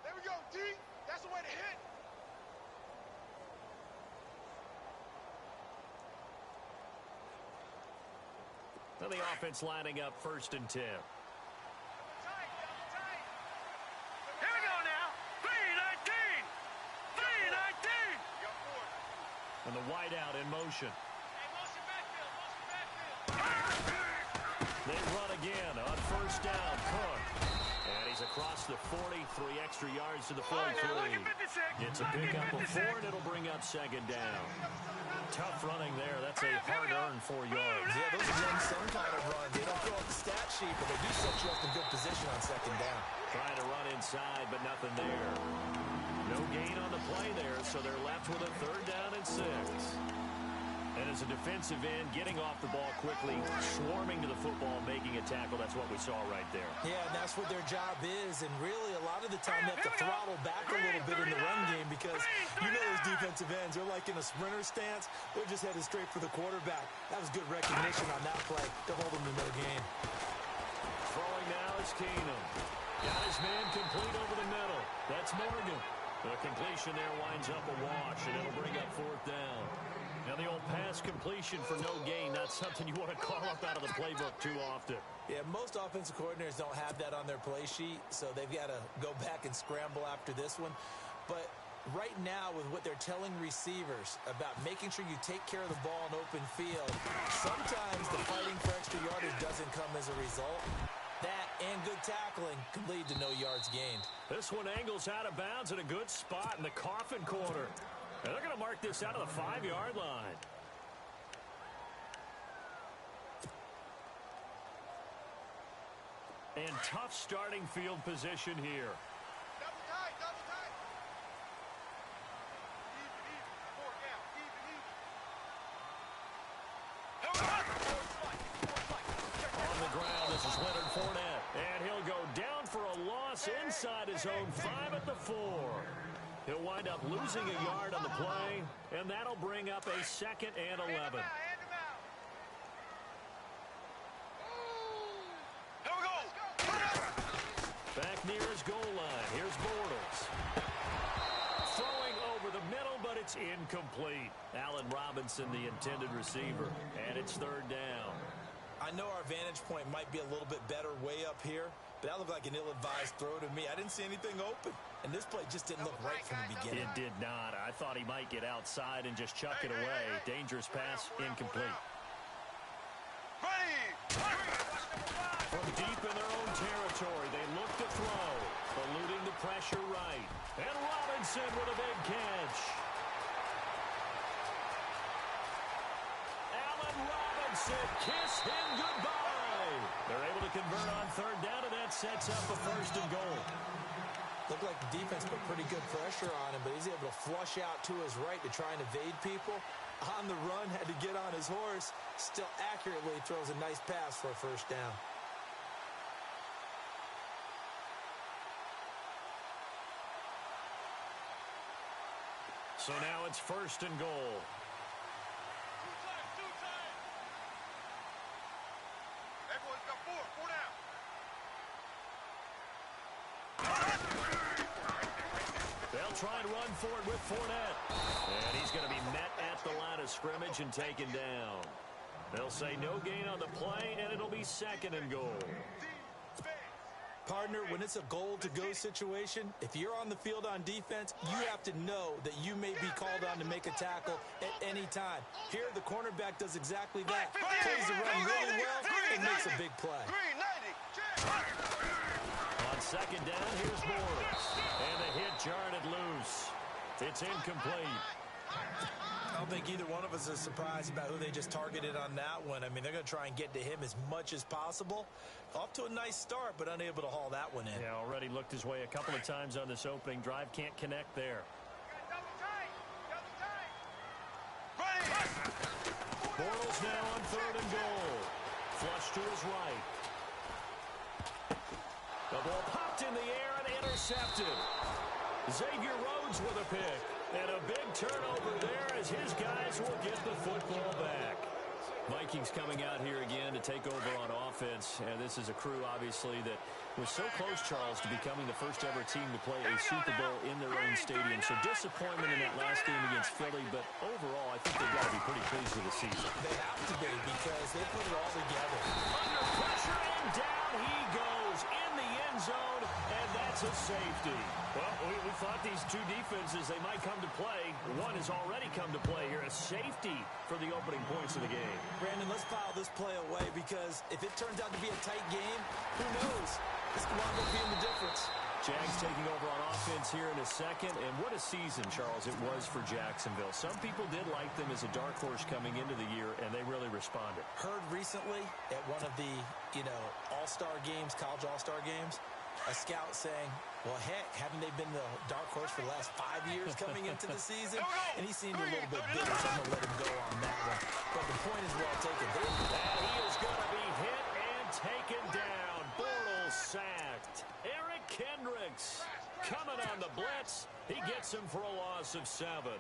There we go, D. That's the way to hit. And the offense lining up 1st and 10. And the wideout in motion. They run again on 1st down. Cook. And he's across the 40, 3 extra yards to the 43. It's a pickup of 4, and it'll bring up second down. Tough running there. That's a hard-earned 4 yards. Yeah, those are young son kind of runs. They don't fill out the stat sheet, but they do set you up in good position on second down. Trying to run inside, but nothing there. No gain on the play there, so they're left with a 3rd down and 6. And as a defensive end, getting off the ball quickly, swarming to the football, making a tackle, that's what we saw right there. Yeah, and that's what their job is. And really, a lot of the time, they have to throttle back a little bit in the run game because you know those defensive ends, they're like in a sprinter stance. They're just headed straight for the quarterback. That was good recognition on that play to hold them to no gain. Throwing now is Keenum. Got his man complete over the middle. That's Morgan. The completion there winds up a wash, and it'll bring up 4th down. Now the old pass completion for no gain, not something you want to call up out of the playbook too often. Yeah, most offensive coordinators don't have that on their play sheet, so they've got to go back and scramble after this one. But right now, with what they're telling receivers about making sure you take care of the ball in open field, sometimes the fighting for extra yardage doesn't come as a result. That and good tackling can lead to no yards gained. This one angles out of bounds in a good spot in the coffin corner. And they're going to mark this out of the 5-yard line. And tough starting field position here. Double tight, double tight. Even, four down, even. On the ground, this is Leonard Fournette. And he'll go down for a loss inside his own 5 at the 4. He'll wind up losing a yard on the play, and that'll bring up a 2nd and 11. Hand him out. Here we go. Back near his goal line. Here's Bortles. Throwing over the middle, but it's incomplete. Allen Robinson, the intended receiver, and it's 3rd down. I know our vantage point might be a little bit better way up here, but that looked like an ill-advised throw to me. I didn't see anything open, and this play just didn't look right from the beginning. It did not. I thought he might get outside and just chuck it away. Dangerous pass, incomplete. From deep in their own territory, they look to throw, eluding the pressure right. And Robinson with a big catch. Allen Robinson, kiss him goodbye. They're able to convert on 3rd down, and that sets up a 1st and goal. Looked like the defense put pretty good pressure on him, but he's able to flush out to his right to try and evade people. On the run, had to get on his horse. Still accurately throws a nice pass for a 1st down. So now it's 1st and goal. Two time. Everyone's got four down. They'll try and run for it with Fournette. And he's going to be met at the line of scrimmage and taken down. They'll say no gain on the play, and it'll be 2nd and goal. Partner, when it's a goal-to-go situation, if you're on the field on defense, you have to know that you may be called on to make a tackle at any time. Here, the cornerback does exactly that. Plays the run really well and makes a big play. On 2nd down, here's Morris. And the hit jarred it loose. It's incomplete. I don't think either one of us is surprised about who they just targeted on that one. I mean, they're going to try and get to him as much as possible. Off to a nice start, but unable to haul that one in. Yeah, already looked his way a couple of times on this opening drive. Can't connect there. Bortles now on 3rd and goal. Flush to his right. The ball popped in the air and intercepted. Xavier Rhodes with a pick. And a big turnover there as his guys will get the football back. Vikings coming out here again to take over on offense. And this is a crew, obviously, that was so close, Charles, to becoming the first ever team to play a Super Bowl in their own stadium. So disappointment in that last game against Philly, but overall, I think they've got to be pretty pleased with the season. They have to be because they put it all together. Under pressure, and down he goes in the end zone, and that's a safety. Well, we thought these two defenses, they might come to play. One has already come to play here, a safety for the opening points of the game. Brandon, let's file this play away because if it turns out to be a tight game, who knows? This could wind up being the difference. Jags taking over on offense here in a second. And what a season, Charles, it was for Jacksonville. Some people did like them as a dark horse coming into the year, and they really responded. Heard recently at one of the, all-star games, college all-star games, a scout saying, well, heck, haven't they been the dark horse for the last 5 years coming into the season? And he seemed a little bit bitter, so I'm going to let him go on that one. But the point is well taken. And he is going to be hit and taken down. Bortles sacked. Eric Kendricks coming on the blitz. He gets him for a loss of 7.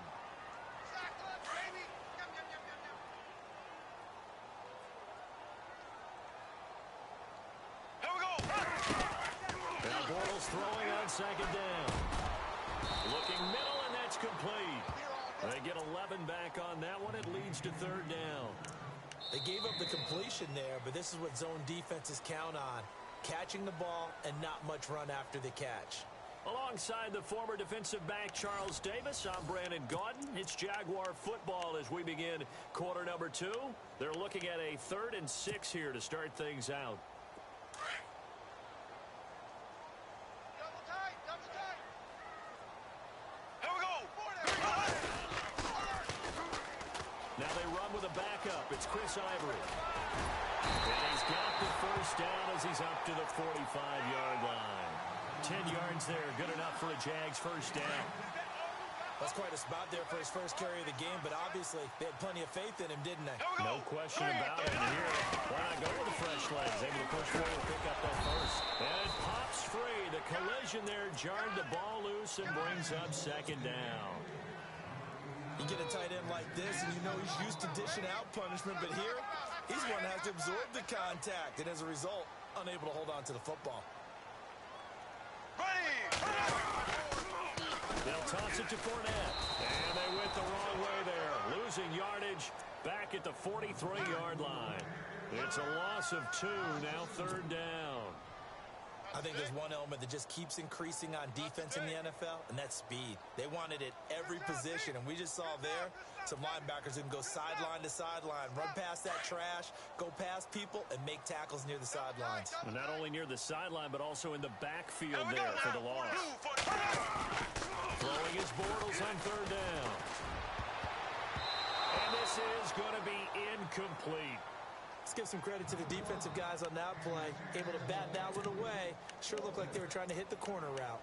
Now Bortles throwing on second down. Looking middle, and that's complete. They get 11 back on that one. It leads to third down. They gave up the completion there, but this is what zone defenses count on. Catching the ball and not much run after the catch. Alongside the former defensive back Charles Davis, I'm Brandon Gaudin. It's Jaguar football as we begin quarter number 2. They're looking at a 3rd and 6 here to start things out. Here we go. Now they run with a backup. It's Chris Ivory. And he's got the first down as he's up to the 45-yard line. 10 yards there, good enough for a Jags first down. That's quite a spot there for his first carry of the game, but obviously they had plenty of faith in him, didn't they? No question about it. And here, why not go with the fresh legs? Able to push forward, pick up that first. And it pops free. The collision there jarred the ball loose and brings up second down. You get a tight end like this, and you know he's used to dishing out punishment, but here, he's going to have to absorb the contact, and as a result, unable to hold on to the football. They'll toss it to Fournette. And they went the wrong way there. Losing yardage back at the 43-yard line. It's a loss of 2, now third down. I think there's one element that just keeps increasing on defense in the NFL, and that's speed. They want it at every position, and we just saw there some linebackers who can go sideline to sideline, run past that trash, go past people, and make tackles near the sidelines. And not only near the sideline, but also in the backfield there for the loss. Throwing his Bortles on third down. And this is going to be incomplete. Let's give some credit to the defensive guys on that play. Able to bat that one away. Sure looked like they were trying to hit the corner route.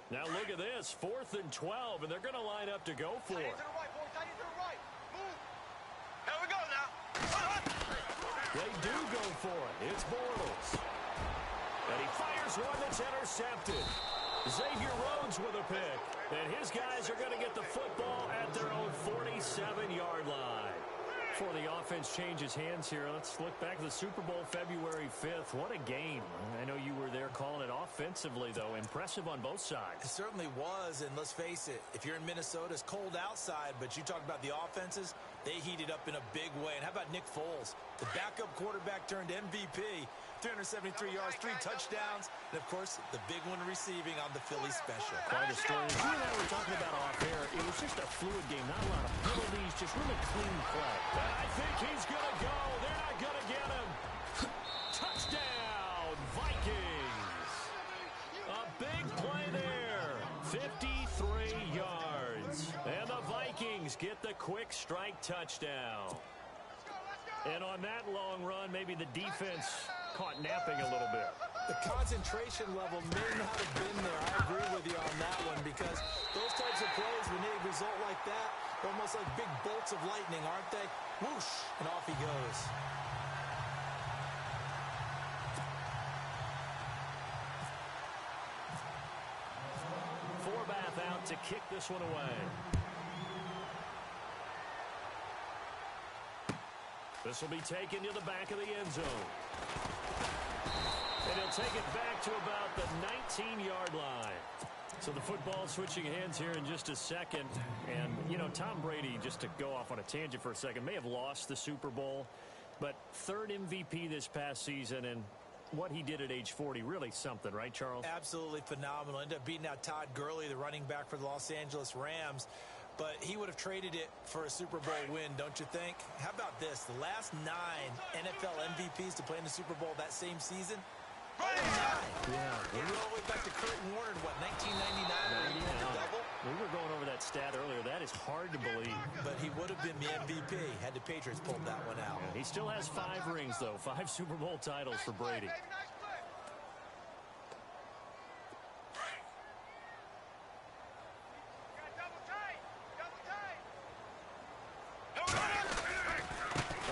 Now look at this, 4th and 12, and they're going to line up to go for it. Here we go now. They do go for it. It's Bortles. And he fires one that's intercepted. Xavier Rhodes with a pick. And his guys are going to get the football at their own 47-yard line. Before the offense changes hands here, let's look back to the Super Bowl February 5th. What a game. I know you were there calling it offensively, though. Impressive on both sides. It certainly was, and let's face it, if you're in Minnesota, it's cold outside, but you talk about the offenses, they heated up in a big way. And how about Nick Foles? The backup quarterback turned MVP, 373 yards, 3 touchdowns, and, of course, the big one receiving on the Philly special. Quite a story. You and I were talking about off air. It was just a fluid game, not a lot of penalties, just really clean play. And I think he's going to go. They're not going to get him. Touchdown, Vikings. A big play there. 53 yards. And the Vikings get the quick strike touchdown. And on that long run, maybe the defense caught napping a little bit. The concentration level may not have been there. I agree with you on that one, because those types of plays, when they result like that, they're almost like big bolts of lightning, aren't they? Whoosh, and off he goes. Forbath out to kick this one away. This will be taken to the back of the end zone. And he'll take it back to about the 19-yard line. So the football switching hands here in just a second. And, you know, Tom Brady, just to go off on a tangent for a second, may have lost the Super Bowl, but 3rd MVP this past season. And what he did at age 40, really something, right, Charles? Absolutely phenomenal. Ended up beating out Todd Gurley, the running back for the Los Angeles Rams. But he would have traded it for a Super Bowl win, don't you think? How about this? The last 9 NFL MVPs to play in the Super Bowl that same season? All 9. Yeah. You go all the way back to Kurt Warner in, what, 1999 when he won the double? We were going over that stat earlier. That is hard to believe. But he would have been the MVP had the Patriots pulled that one out. Yeah, he still has 5 rings, though. 5 Super Bowl titles for Brady.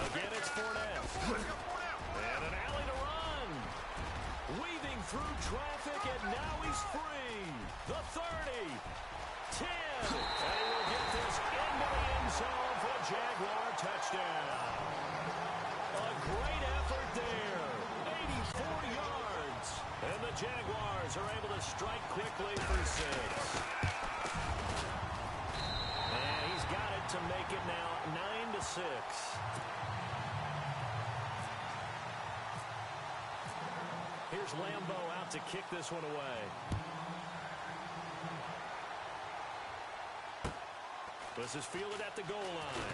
Again, it's Fournette. And an alley to run. Weaving through traffic, and now he's free. The 30. 10. And he will get this into the end zone for a Jaguar touchdown. A great effort there. 84 yards. And the Jaguars are able to strike quickly for 6. And he's got it to make it now 9-6. Here's Lambeau out to kick this one away. This is fielded at the goal line.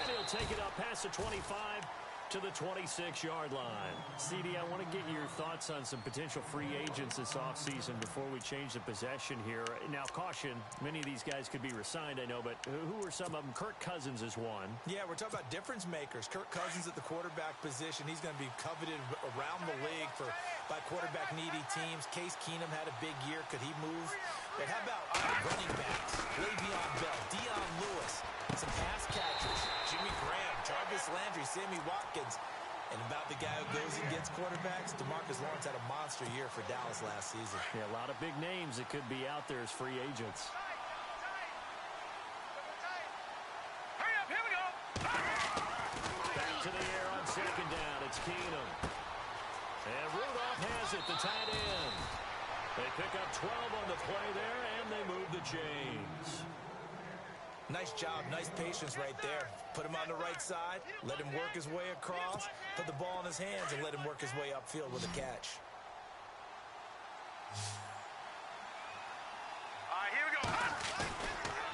And he'll take it up past the 25 to the 26-yard line. CD, I want to get your thoughts on some potential free agents this offseason before we change the possession here. Now, caution, many of these guys could be resigned, I know, but who are some of them? Kirk Cousins is one. Yeah, we're talking about difference makers. Kirk Cousins at the quarterback position. He's going to be coveted around the league by quarterback-needy teams. Case Keenum had a big year. Could he move? But how about running backs? Le'Veon Bell, Dion Lewis, some pass catchers. Jimmy Graham, Jarvis Landry, Sammy Watkins. And about the guy who goes and gets quarterbacks, DeMarcus Lawrence had a monster year for Dallas last season. Yeah, a lot of big names that could be out there as free agents. Hurry up, here we go. Back to the air on second down. It's Keenum. And Rudolph has it, the tight end. They pick up 12 on the play there, and they move the chains. Nice job, nice patience right there. Put him on the right side, let him work his way across, put the ball in his hands, and let him work his way upfield with a catch. All right, here we go.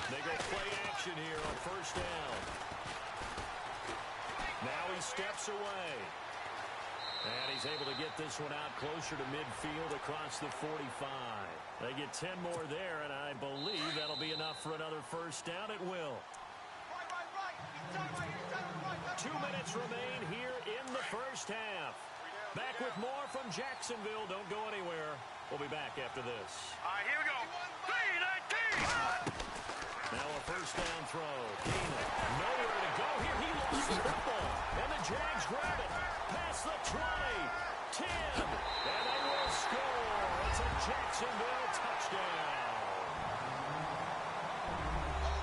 They go play action here on first down. Now he steps away. And he's able to get this one out closer to midfield across the 45. They get 10 more there, and I believe that'll be enough for another first down. It will. 2 minutes remain here in the first half. Back with more from Jacksonville. Don't go anywhere. We'll be back after this. All right, here we go. 3-19. Now a first down throw. Keenum, nowhere to go here. He lost the football. And the Jags grab it. Past the 20. 10. And they will score. It's a Jacksonville touchdown.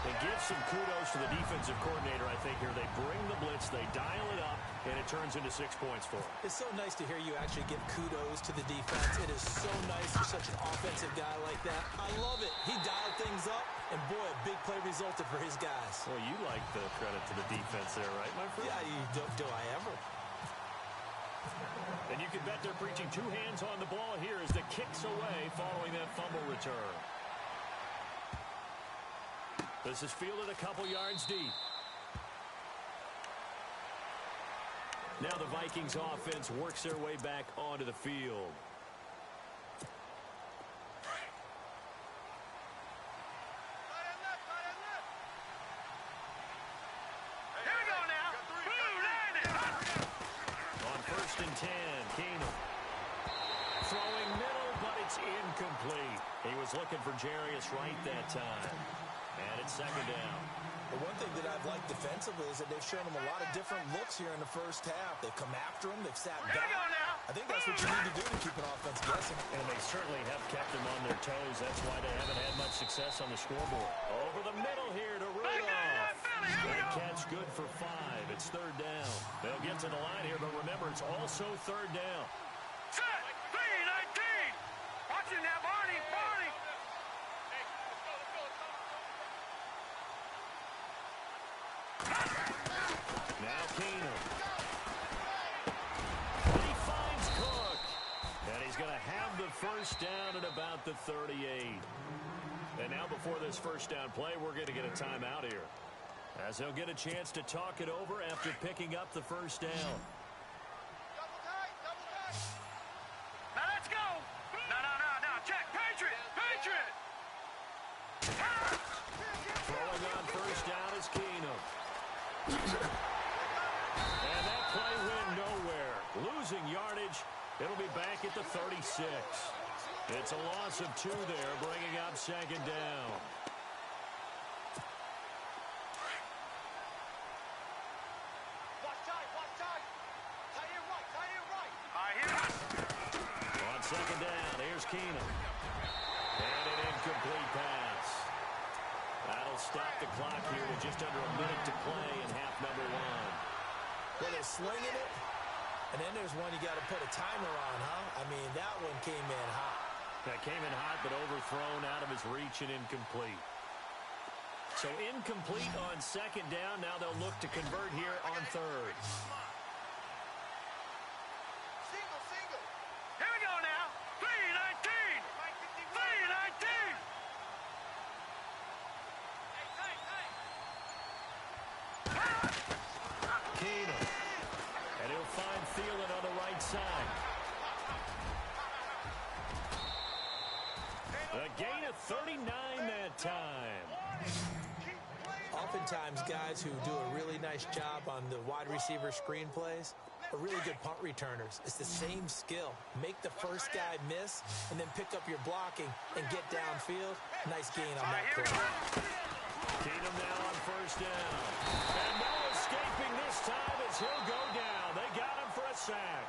And give some kudos to the defensive coordinator, I think, here. They bring the blitz, they dial it up, and it turns into 6 points for them. It's so nice to hear you actually give kudos to the defense. It is so nice for such an offensive guy like that. I love it. He dialed things up, and boy, a big play resulted for his guys. Well, you like the credit to the defense there, right, my friend? Yeah, do I ever? And you can bet they're preaching 2 hands on the ball here as the kicks away following that fumble return. This is fielded a couple yards deep. Now the Vikings offense works their way back onto the field. Here we go now. On first and 10, Keenum. Throwing middle, but it's incomplete. He was looking for Jarius Wright that time. And it's second down. The one thing that I've liked defensively is that they've shown him a lot of different looks here in the first half. They've come after him. They've sat back. I think that's what you need to do to keep an offense guessing. And they certainly have kept them on their toes. That's why they haven't had much success on the scoreboard. Over the middle here to Rudolph. That catch good for 5. It's third down. They'll get to the line here, but remember, it's also third down. Set. 3-19. Watch it now, Barney. Barney. Now Keenum. going to have the first down at about the 38. And now before this first down play, we're going to get a timeout here, as they'll get a chance to talk it over after picking up the first down. Double tight, double tight. Now let's go. No. Check. Patriot. Throwing on first down is Keenum. And that play went nowhere. Losing yardage. It'll be back at the 36. It's a loss of 2 there, bringing up second down. Watch tight. Tight end right. I hear it. On second down, here's Keenum. And an incomplete pass. That'll stop the clock here with just under a minute to play in half number 1. Well, they're slinging it, and then there's one you got to put a timer on, huh? I mean, that one came in hot. That came in hot, but overthrown out of his reach and incomplete. So incomplete on second down. Now they'll look to convert here on third. Single. Here we go now. 3-19. 3-19. Keenum. And he'll find Thielen on the right side. A gain of 39 that time. Oftentimes, guys who do a really nice job on the wide receiver screen plays are really good punt returners. It's the same skill. Make the first guy miss, and then pick up your blocking and get downfield. Nice gain on that play. Keenum now on first down. And no escaping this time as he'll go down. They got him for a sack.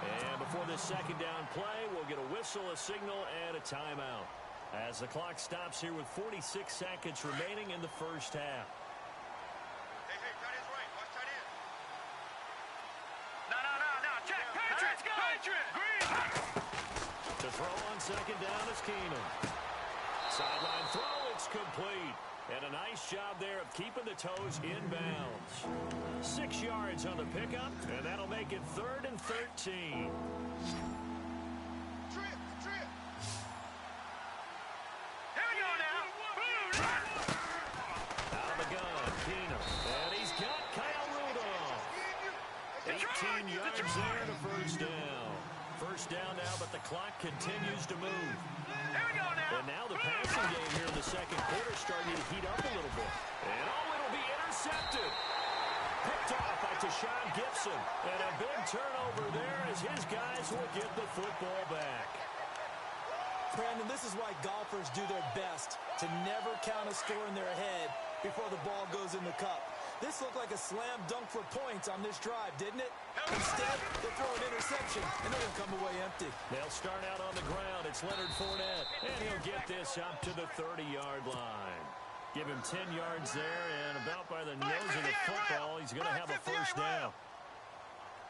And before this second down play, we'll get a whistle, a signal, and a timeout, as the clock stops here with 46 seconds remaining in the first half. Hey, tight end's right. Watch tight end. No. Check. Patriot. Green. To throw on second down is Keenum. Sideline throw, it's complete. And a nice job there of keeping the toes in bounds. 6 yards on the pickup, and that'll make it 3rd and 13. Trip. Here we go now. Out of the gun, Keenum. And he's got Kyle Rudolph. 18 yards there to first down. First down now, but the clock continues to move. Here we go now. And now the passing game here in the second quarter starting to heat up a little bit. And it'll be intercepted. Picked off by Tashawn Gibson. And a big turnover there as his guys will get the football back. Brandon, this is why golfers do their best to never count a score in their head before the ball goes in the cup. This looked like a slam dunk for points on this drive, didn't it? Instead, they throw an interception, and they're going to come away empty. They'll start out on the ground. It's Leonard Fournette, and he'll get this up to the 30-yard line. Give him 10 yards there, and about by the nose of the football, he's going to have a first down.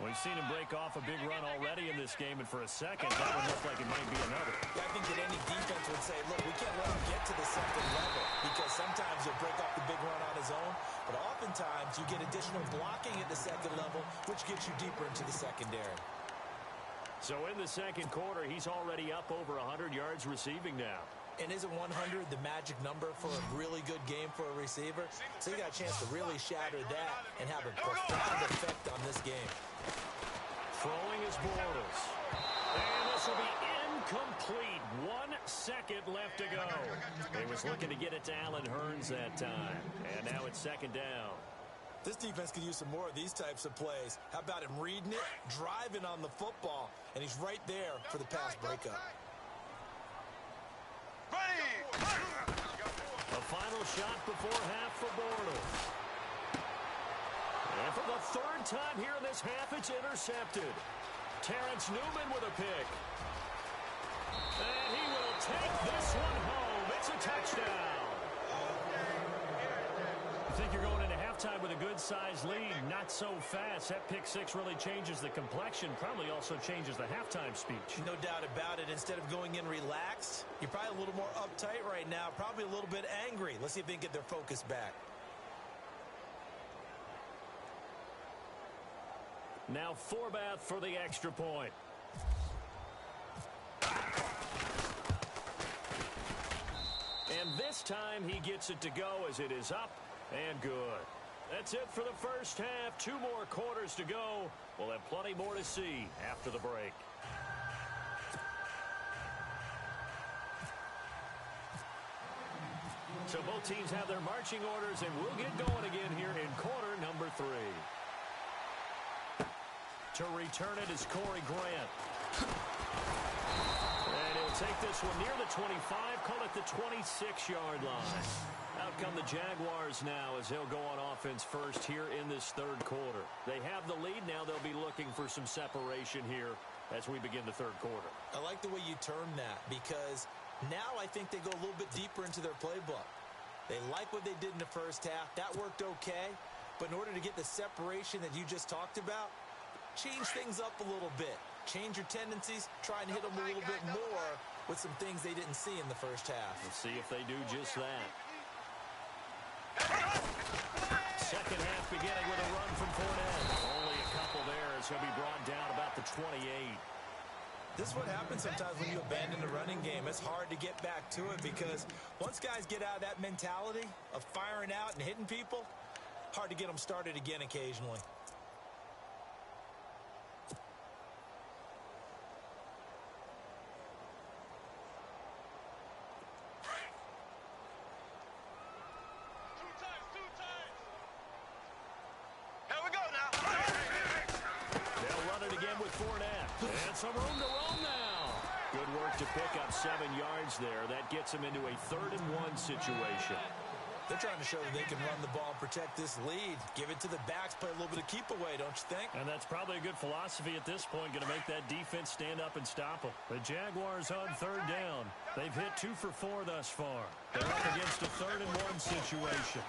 We've seen him break off a big run already in this game, and for a second, that would look like it might be another. Yeah, I think that any defense would say, look, we can't let him get to the second level, because sometimes he'll break off the big run on his own, but oftentimes you get additional blocking at the second level, which gets you deeper into the secondary. So in the second quarter, he's already up over 100 yards receiving now. And isn't 100 the magic number for a really good game for a receiver? So you got a chance to really shatter that and have a profound effect on this game. Throwing is Bortles. And this will be incomplete. 1 second left to go. He was looking to get it to Allen Hurns that time. And now it's second down. This defense could use some more of these types of plays. How about him reading it, driving on the football, and he's right there for the pass breakup. A final shot before half for Bortles. And for the 3rd time here in this half, it's intercepted. Terrence Newman with a pick. And he will take this one home. It's a touchdown. You think you're going into halftime with a good-sized lead? Not so fast. That pick six really changes the complexion. Probably also changes the halftime speech. No doubt about it. Instead of going in relaxed, you're probably a little more uptight right now. Probably a little bit angry. Let's see if they can get their focus back. Now Forbath for the extra point. this time he gets it to go as it is up and good. That's it for the first half. 2 more quarters to go. We'll have plenty more to see after the break. So both teams have their marching orders, and we'll get going again here in quarter number 3. To return it is Corey Grant. And he'll take this one near the 25, call it the 26-yard line. Out come the Jaguars now as they'll go on offense first here in this third quarter. They have the lead now. They'll be looking for some separation here as we begin the third quarter. I like the way you term that because now I think they go a little bit deeper into their playbook. They like what they did in the first half. That worked okay. But in order to get the separation that you just talked about, change things up a little bit. Change your tendencies. Try and hit them a little bit more with some things they didn't see in the first half. Let's see if they do just that. Second half beginning with a run from Fournette. Only a couple there as he'll be brought down about the 28. This is what happens sometimes when you abandon the running game. It's hard to get back to it because once guys get out of that mentality of firing out and hitting people, hard to get them started again occasionally. Some room to roam now. Good work to pick up 7 yards there. That gets them into a 3rd-and-1 situation. They're trying to show that they can run the ball and protect this lead. Give it to the backs, play a little bit of keep away, don't you think? And that's probably a good philosophy at this point, going to make that defense stand up and stop them. The Jaguars on 3rd down. They've hit 2 for 4 thus far. They're up against a 3rd-and-1 situation.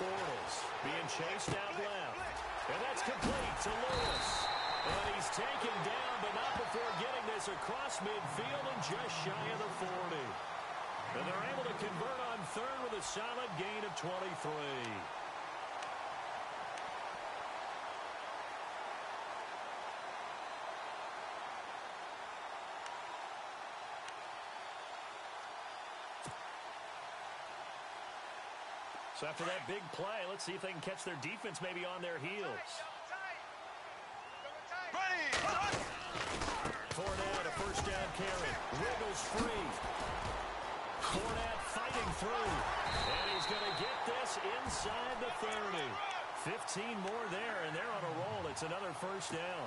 Bortles being chased out left. And that's complete to Lewis. And he's taken down, but not before getting this across midfield and just shy of the 40. And they're able to convert on 3rd with a solid gain of 23. So after that big play, let's see if they can catch their defense maybe on their heels. Fournette, a first down carry. Wiggles free. Fournette fighting through. And he's going to get this inside the 30. 15 more there, and they're on a roll. It's another first down.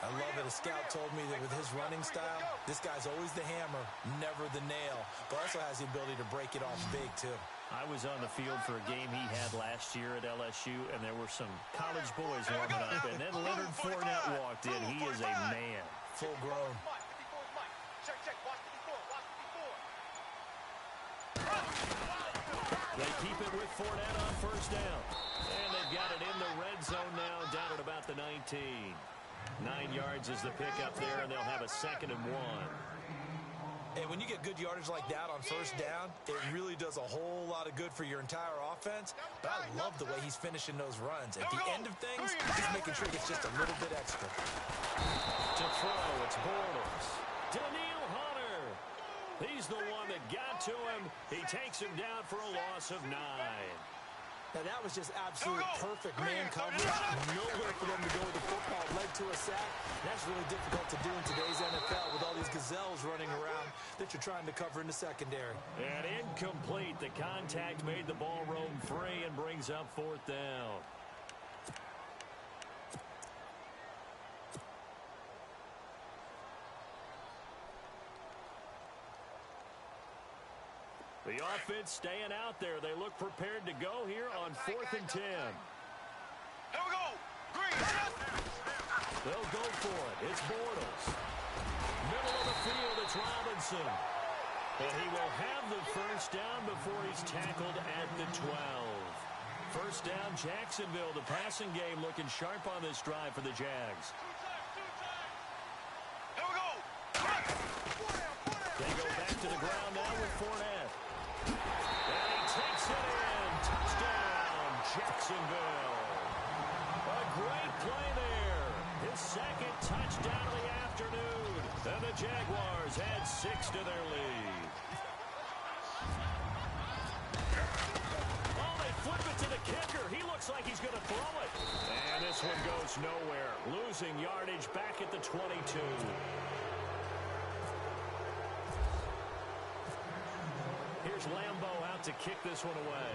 I love it. A scout told me that with his running style, this guy's always the hammer, never the nail, but also has the ability to break it off big, too. I was on the field for a game he had last year at LSU, and there were some college boys warming up, and then Leonard Fournette walked in. He is a man. Full grown. They keep it with Fournette on first down. And they've got it in the red zone now, down at about the 19. 9 yards is the pickup there, and they'll have a 2nd and 1. And when you get good yardage like that on first down, it really does a whole lot of good for your entire offense. But I love the way he's finishing those runs. At the end of things, he's making sure he gets just a little bit extra. To throw, it's Bortles. Daniil Hunter. He's the one that got to him. He takes him down for a loss of 9. Now, that was just absolute perfect man coverage. Nowhere for them to go with the football. Led to a sack. That's really difficult to do in today's NFL with all these gazelles running around that you're trying to cover in the secondary. And incomplete. The contact made the ball roam free and brings up 4th down. The offense staying out there. They look prepared to go here on 4th and 10. Here we go. Green. They'll go for it. It's Bortles. Middle of the field, it's Robinson. And he will have the first down before he's tackled at the 12. First down, Jacksonville. The passing game looking sharp on this drive for the Jags. Here we go. They go back to the ground now with Fournette. And he takes it in. Touchdown, Jacksonville. A great play there. His 2nd touchdown of the afternoon. And the Jaguars add 6 to their lead. gets nowhere. Losing yardage back at the 22. Here's Lambeau out to kick this one away.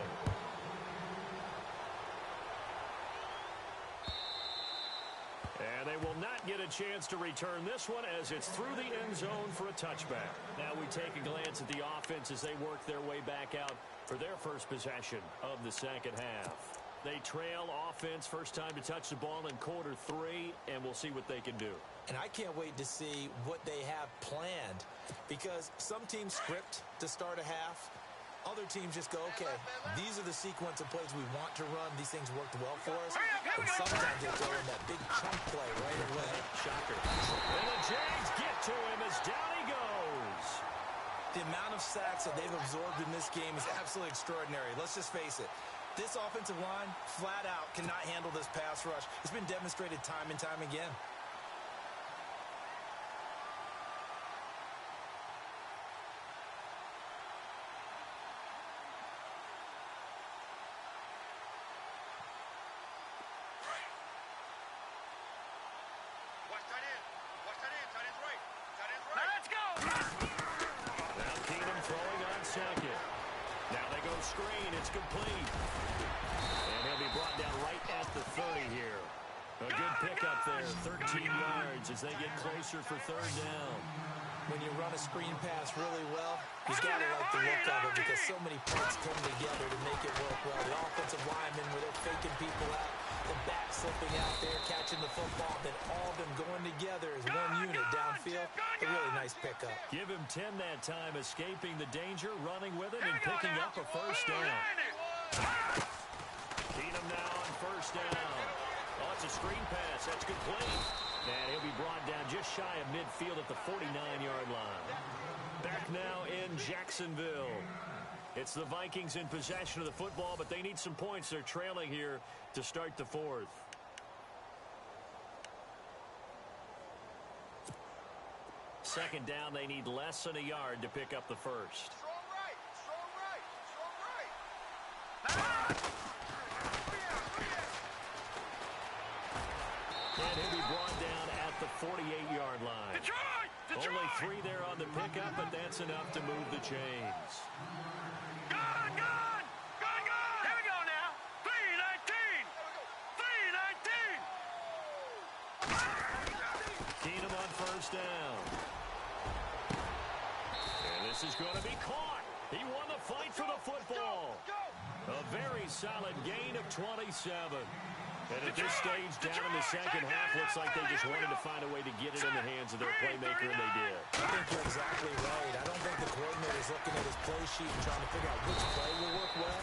And they will not get a chance to return this one as it's through the end zone for a touchback. Now we take a glance at the offense as they work their way back out for their first possession of the second half. They trail offense, first time to touch the ball in quarter 3, and we'll see what they can do. And I can't wait to see what they have planned, because some teams script to start a half. Other teams just go, okay, these are the sequence of plays we want to run. These things worked well for us. And sometimes they throw in that big chunk play right away. Shocker. And the Jags get to him as down he goes. The amount of sacks that they've absorbed in this game is absolutely extraordinary. Let's just face it. This offensive line, flat out, cannot handle this pass rush. It's been demonstrated time and time again. Watch tight end. Watch tight end. Tight end's right. Tight end's right. Let's go. Now Keenum throwing on second. Now they go screen. It's complete. And he'll be brought down right at the 30 here. A good pickup there. 13 yards as they get closer for third down. When you run a screen pass really well, you've got to like the look of it because so many parts come together to make it work well. The offensive linemen, where they're faking people out, the back slipping out there, catching the football, then all of them going together as one unit downfield. A really nice pickup. Give him 10 that time, escaping the danger, running with it, and picking up a first down. Keenum now on first down. Oh, it's a screen pass. That's complete. And he'll be brought down just shy of midfield at the 49-yard line. Back now in Jacksonville. It's the Vikings in possession of the football, but they need some points. They're trailing here to start the fourth. Second down, they need less than a yard to pick up the first. Strong right. Strong right. Strong right. And he'll be brought down at the 48-yard line. Only 3 there on the pickup, but that's enough to move the chains. Gone. Here we go now. 3-19. Keenum on first down. And this is going to be caught. He won the fight for the football. A very solid gain of 27. And at this stage, down in the second half, looks like they just wanted to find a way to get it in the hands of their playmaker, and they did. I think you're exactly right. I don't think the coordinator's looking at his play sheet and trying to figure out which play will work well.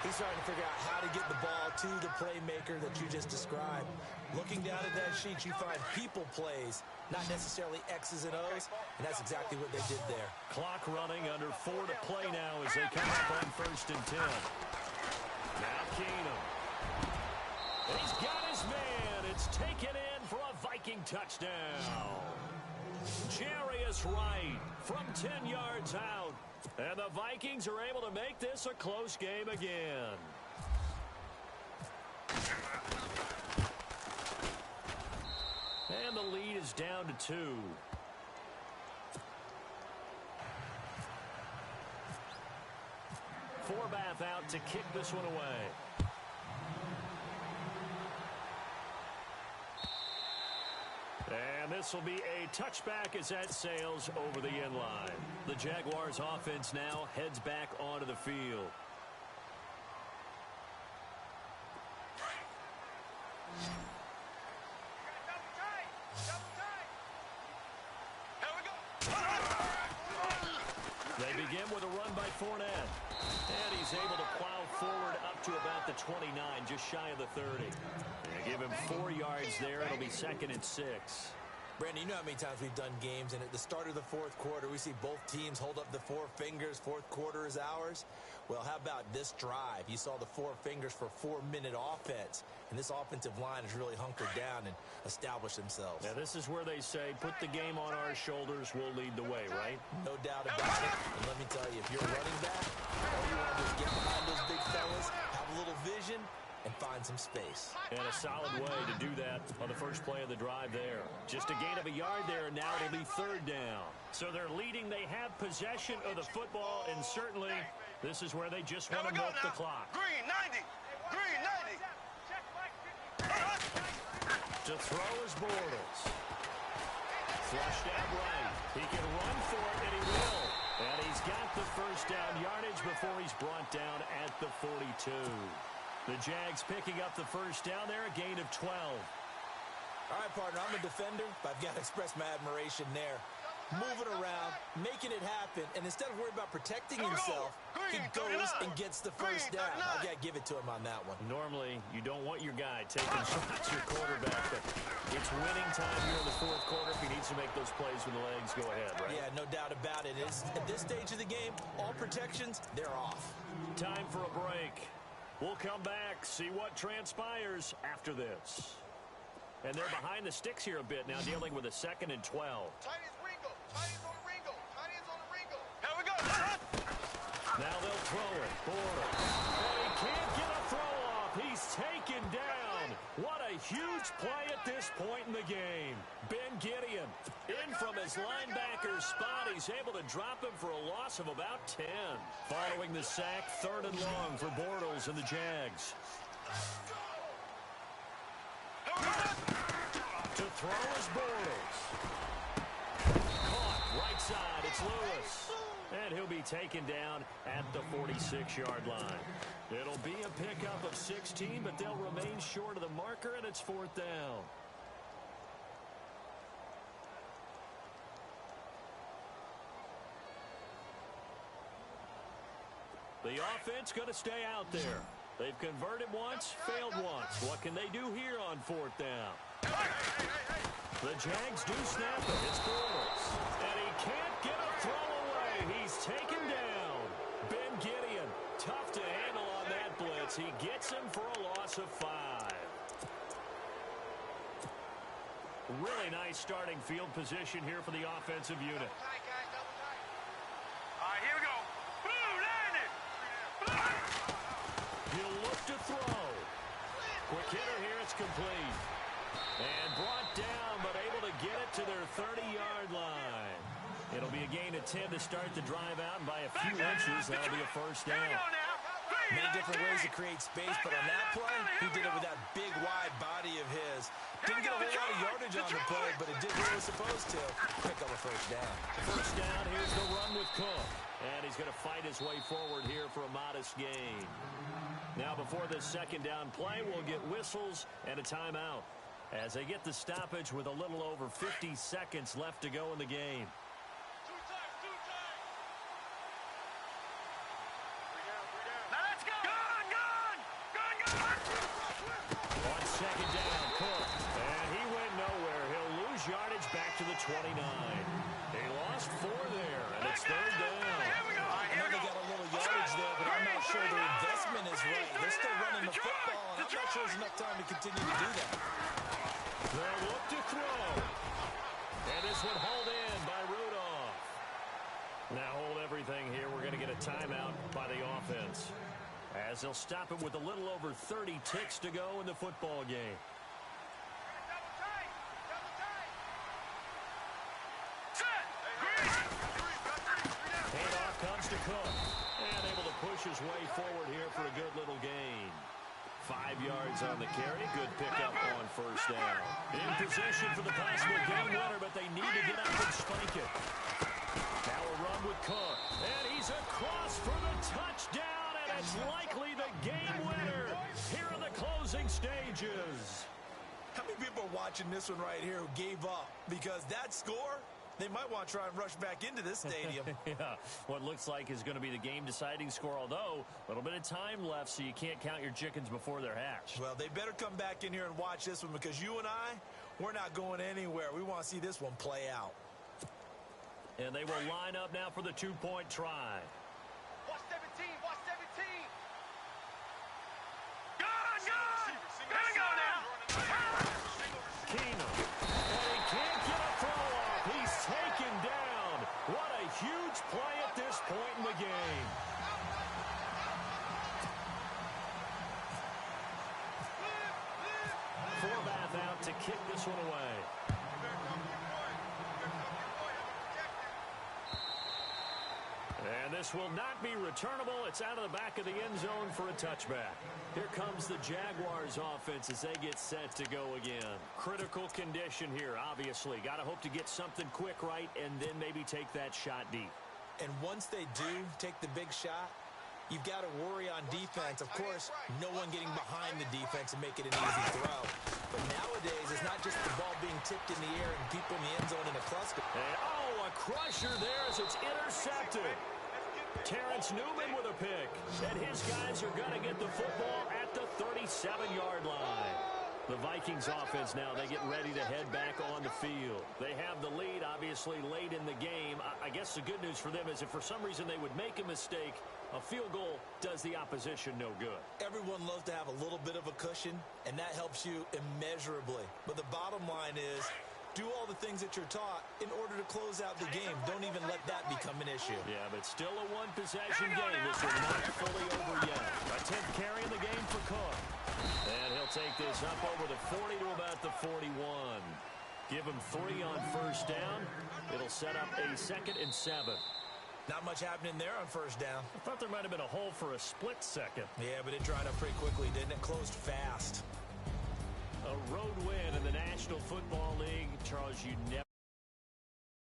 He's trying to figure out how to get the ball to the playmaker that you just described. Looking down at that sheet, you find people plays, not necessarily X's and O's, and that's exactly what they did there. Clock running, under 4 to play now as they come up on first and 10. Now Keenum. And he's got his man. It's taken in for a Viking touchdown. Jarius Wright from 10 yards out. And the Vikings are able to make this a close game again. And the lead is down to 2. Forbath out to kick this one away. And this will be a touchback as that sails over the end line. The Jaguars offense now heads back onto the field. They begin with a run by Fournette. And he's able to plow forward up to about the 29, just shy of the 30. They give him 4 yards there. It'll be 2nd and 6. Brandon, you know how many times we've done games, and at the start of the fourth quarter, we see both teams hold up the 4 fingers. Fourth quarter is ours. Well, how about this drive? You saw the 4 fingers for 4-minute offense, and this offensive line has really hunkered down and established themselves. Now, this is where they say, put the game on our shoulders, we'll lead the way, right? No doubt about it. And let me tell you, if you're running back, all you want to do is get behind those big fellas, have a little vision, and find some space. And a solid way to do that on the first play of the drive there. Just a gain of a yard there, and now it'll be third down. So they're leading. They have possession of the football, and certainly this is where they just want to milk the clock. Green 90. Green 90. To throw is Bortles. Flushed out right. He can run for it, and he will. And he's got the first down yardage before he's brought down at the 42. The Jags picking up the first down there, a gain of 12. All right, partner, I'm a defender, but I've got to express my admiration there. Moving around, making it happen, and instead of worrying about protecting himself, he goes and gets the first down. I got to give it to him on that one. Normally, you don't want your guy taking shots, your quarterback, but it's winning time here in the fourth quarter. If he needs to make those plays with the legs, go ahead, right? Yeah, no doubt about it. At this stage of the game, all protections, they're off. Time for a break. We'll come back, see what transpires after this. And they're behind the sticks here a bit now, dealing with a 2nd and 12. Tight ends Ringo. Tight ends on the Ringo. Tight ends on the Ringo. Here we go. Now they'll throw it. Bortles. And he can't get a throw off. He's taken down. What a huge play at this point in the game. Ben Gideon in from his linebacker's spot. He's able to drop him for a loss of about 10. Following the sack, 3rd and long for Bortles and the Jags. To throw is Bortles. Caught right side. It's Lewis. And he'll be taken down at the 46-yard line. It'll be a pickup of 16, but they'll remain short of the marker, and it's 4th down. The offense going to stay out there. They've converted once, failed once. What can they do here on 4th down? The Jags do snap it. It's Bortles. And he can't get a throw away. He's taken down. Ben Gideon, tough to handle on that blitz. He gets him for a loss of 5. Really nice starting field position here for the offensive unit. Tight, guys. Double tight. All right, here we go. Boom, landed. He'll look to throw. Quick hitter here. It's complete. And brought down, but able to get it to their 30-yard line. It'll be a gain of 10 to start the drive out, and by a few inches, that'll be a first down. Many different ways to create space, but on that play, he did it with that big, wide body of his. Didn't get a whole lot of yardage on the play, but it did what it was supposed to. Pick up a first down. First down, here's the run with Cook. And he's going to fight his way forward here for a modest gain. Now, before this 2nd down play, we'll get whistles and a timeout as they get the stoppage with a little over 50 seconds left to go in the game. Two times. Now let's go. Gun. On 2nd down, Cook. And he went nowhere. He'll lose yardage back to the 29. He lost 4 there, and it's 3rd down. I know they got a little yardage there, but I'm not sure their investment is right. They're still running the football, and I'm not sure there's enough time to continue to do that. They'll look to throw. And this one hauled in by Rudolph. Now hold everything here. We're going to get a timeout by the offense, as they'll stop it with a little over 30 ticks to go in the football game. Double tight. Handoff comes to Cook. And able to push his way forward here for a good little gain. 5 yards on the carry. Good pickup on first down. In position for the possible game winner, but they need to get up and spike it. Now a run with Cook. And he's across for the touchdown, and it's likely the game winner here in the closing stages. How many people are watching this one right here who gave up? Because that score, they might want to try and rush back into this stadium. Yeah, what looks like is going to be the game-deciding score, although a little bit of time left, so you can't count your chickens before they're hatched. Well, they better come back in here and watch this one, because you and I, we're not going anywhere. We want to see this one play out. And they will line up now for the 2-point try. Watch 17. Gun now. Keenum. And he can't get a throw off. He's taken down. What a huge play at this point in the game. to kick this one away. And this will not be returnable. It's out of the back of the end zone for a touchback. Here comes the Jaguars offense as they get set to go again. Critical condition here, obviously. Got to hope to get something quick right and then maybe take that shot deep. And once they do take the big shot, you've got to worry on defense. Of course, no one getting behind the defense and make it an easy throw. But nowadays, it's not just the ball being tipped in the air and people in the end zone in a cluster. And, oh, a crusher there as it's intercepted. Terrence Newman with a pick. And his guys are going to get the football at the 37-yard line. The Vikings offense now, they get ready to head back on the field. They have the lead, obviously, late in the game. I guess the good news for them is if for some reason they would make a mistake, a field goal does the opposition no good. Everyone loves to have a little bit of a cushion, and that helps you immeasurably. But the bottom line is, do all the things that you're taught in order to close out the game. Don't even let that become an issue. Yeah, but still a one-possession game. This is not fully over yet. A 10th carry in the game for Cook. And he'll take this up over the 40 to about the 41. Give him 3 on first down. It'll set up a 2nd and 7. Not much happening there on first down. I thought there might have been a hole for a split second. Yeah, but it dried up pretty quickly, didn't it? Closed fast. A road win in the National Football League. Charles, you never...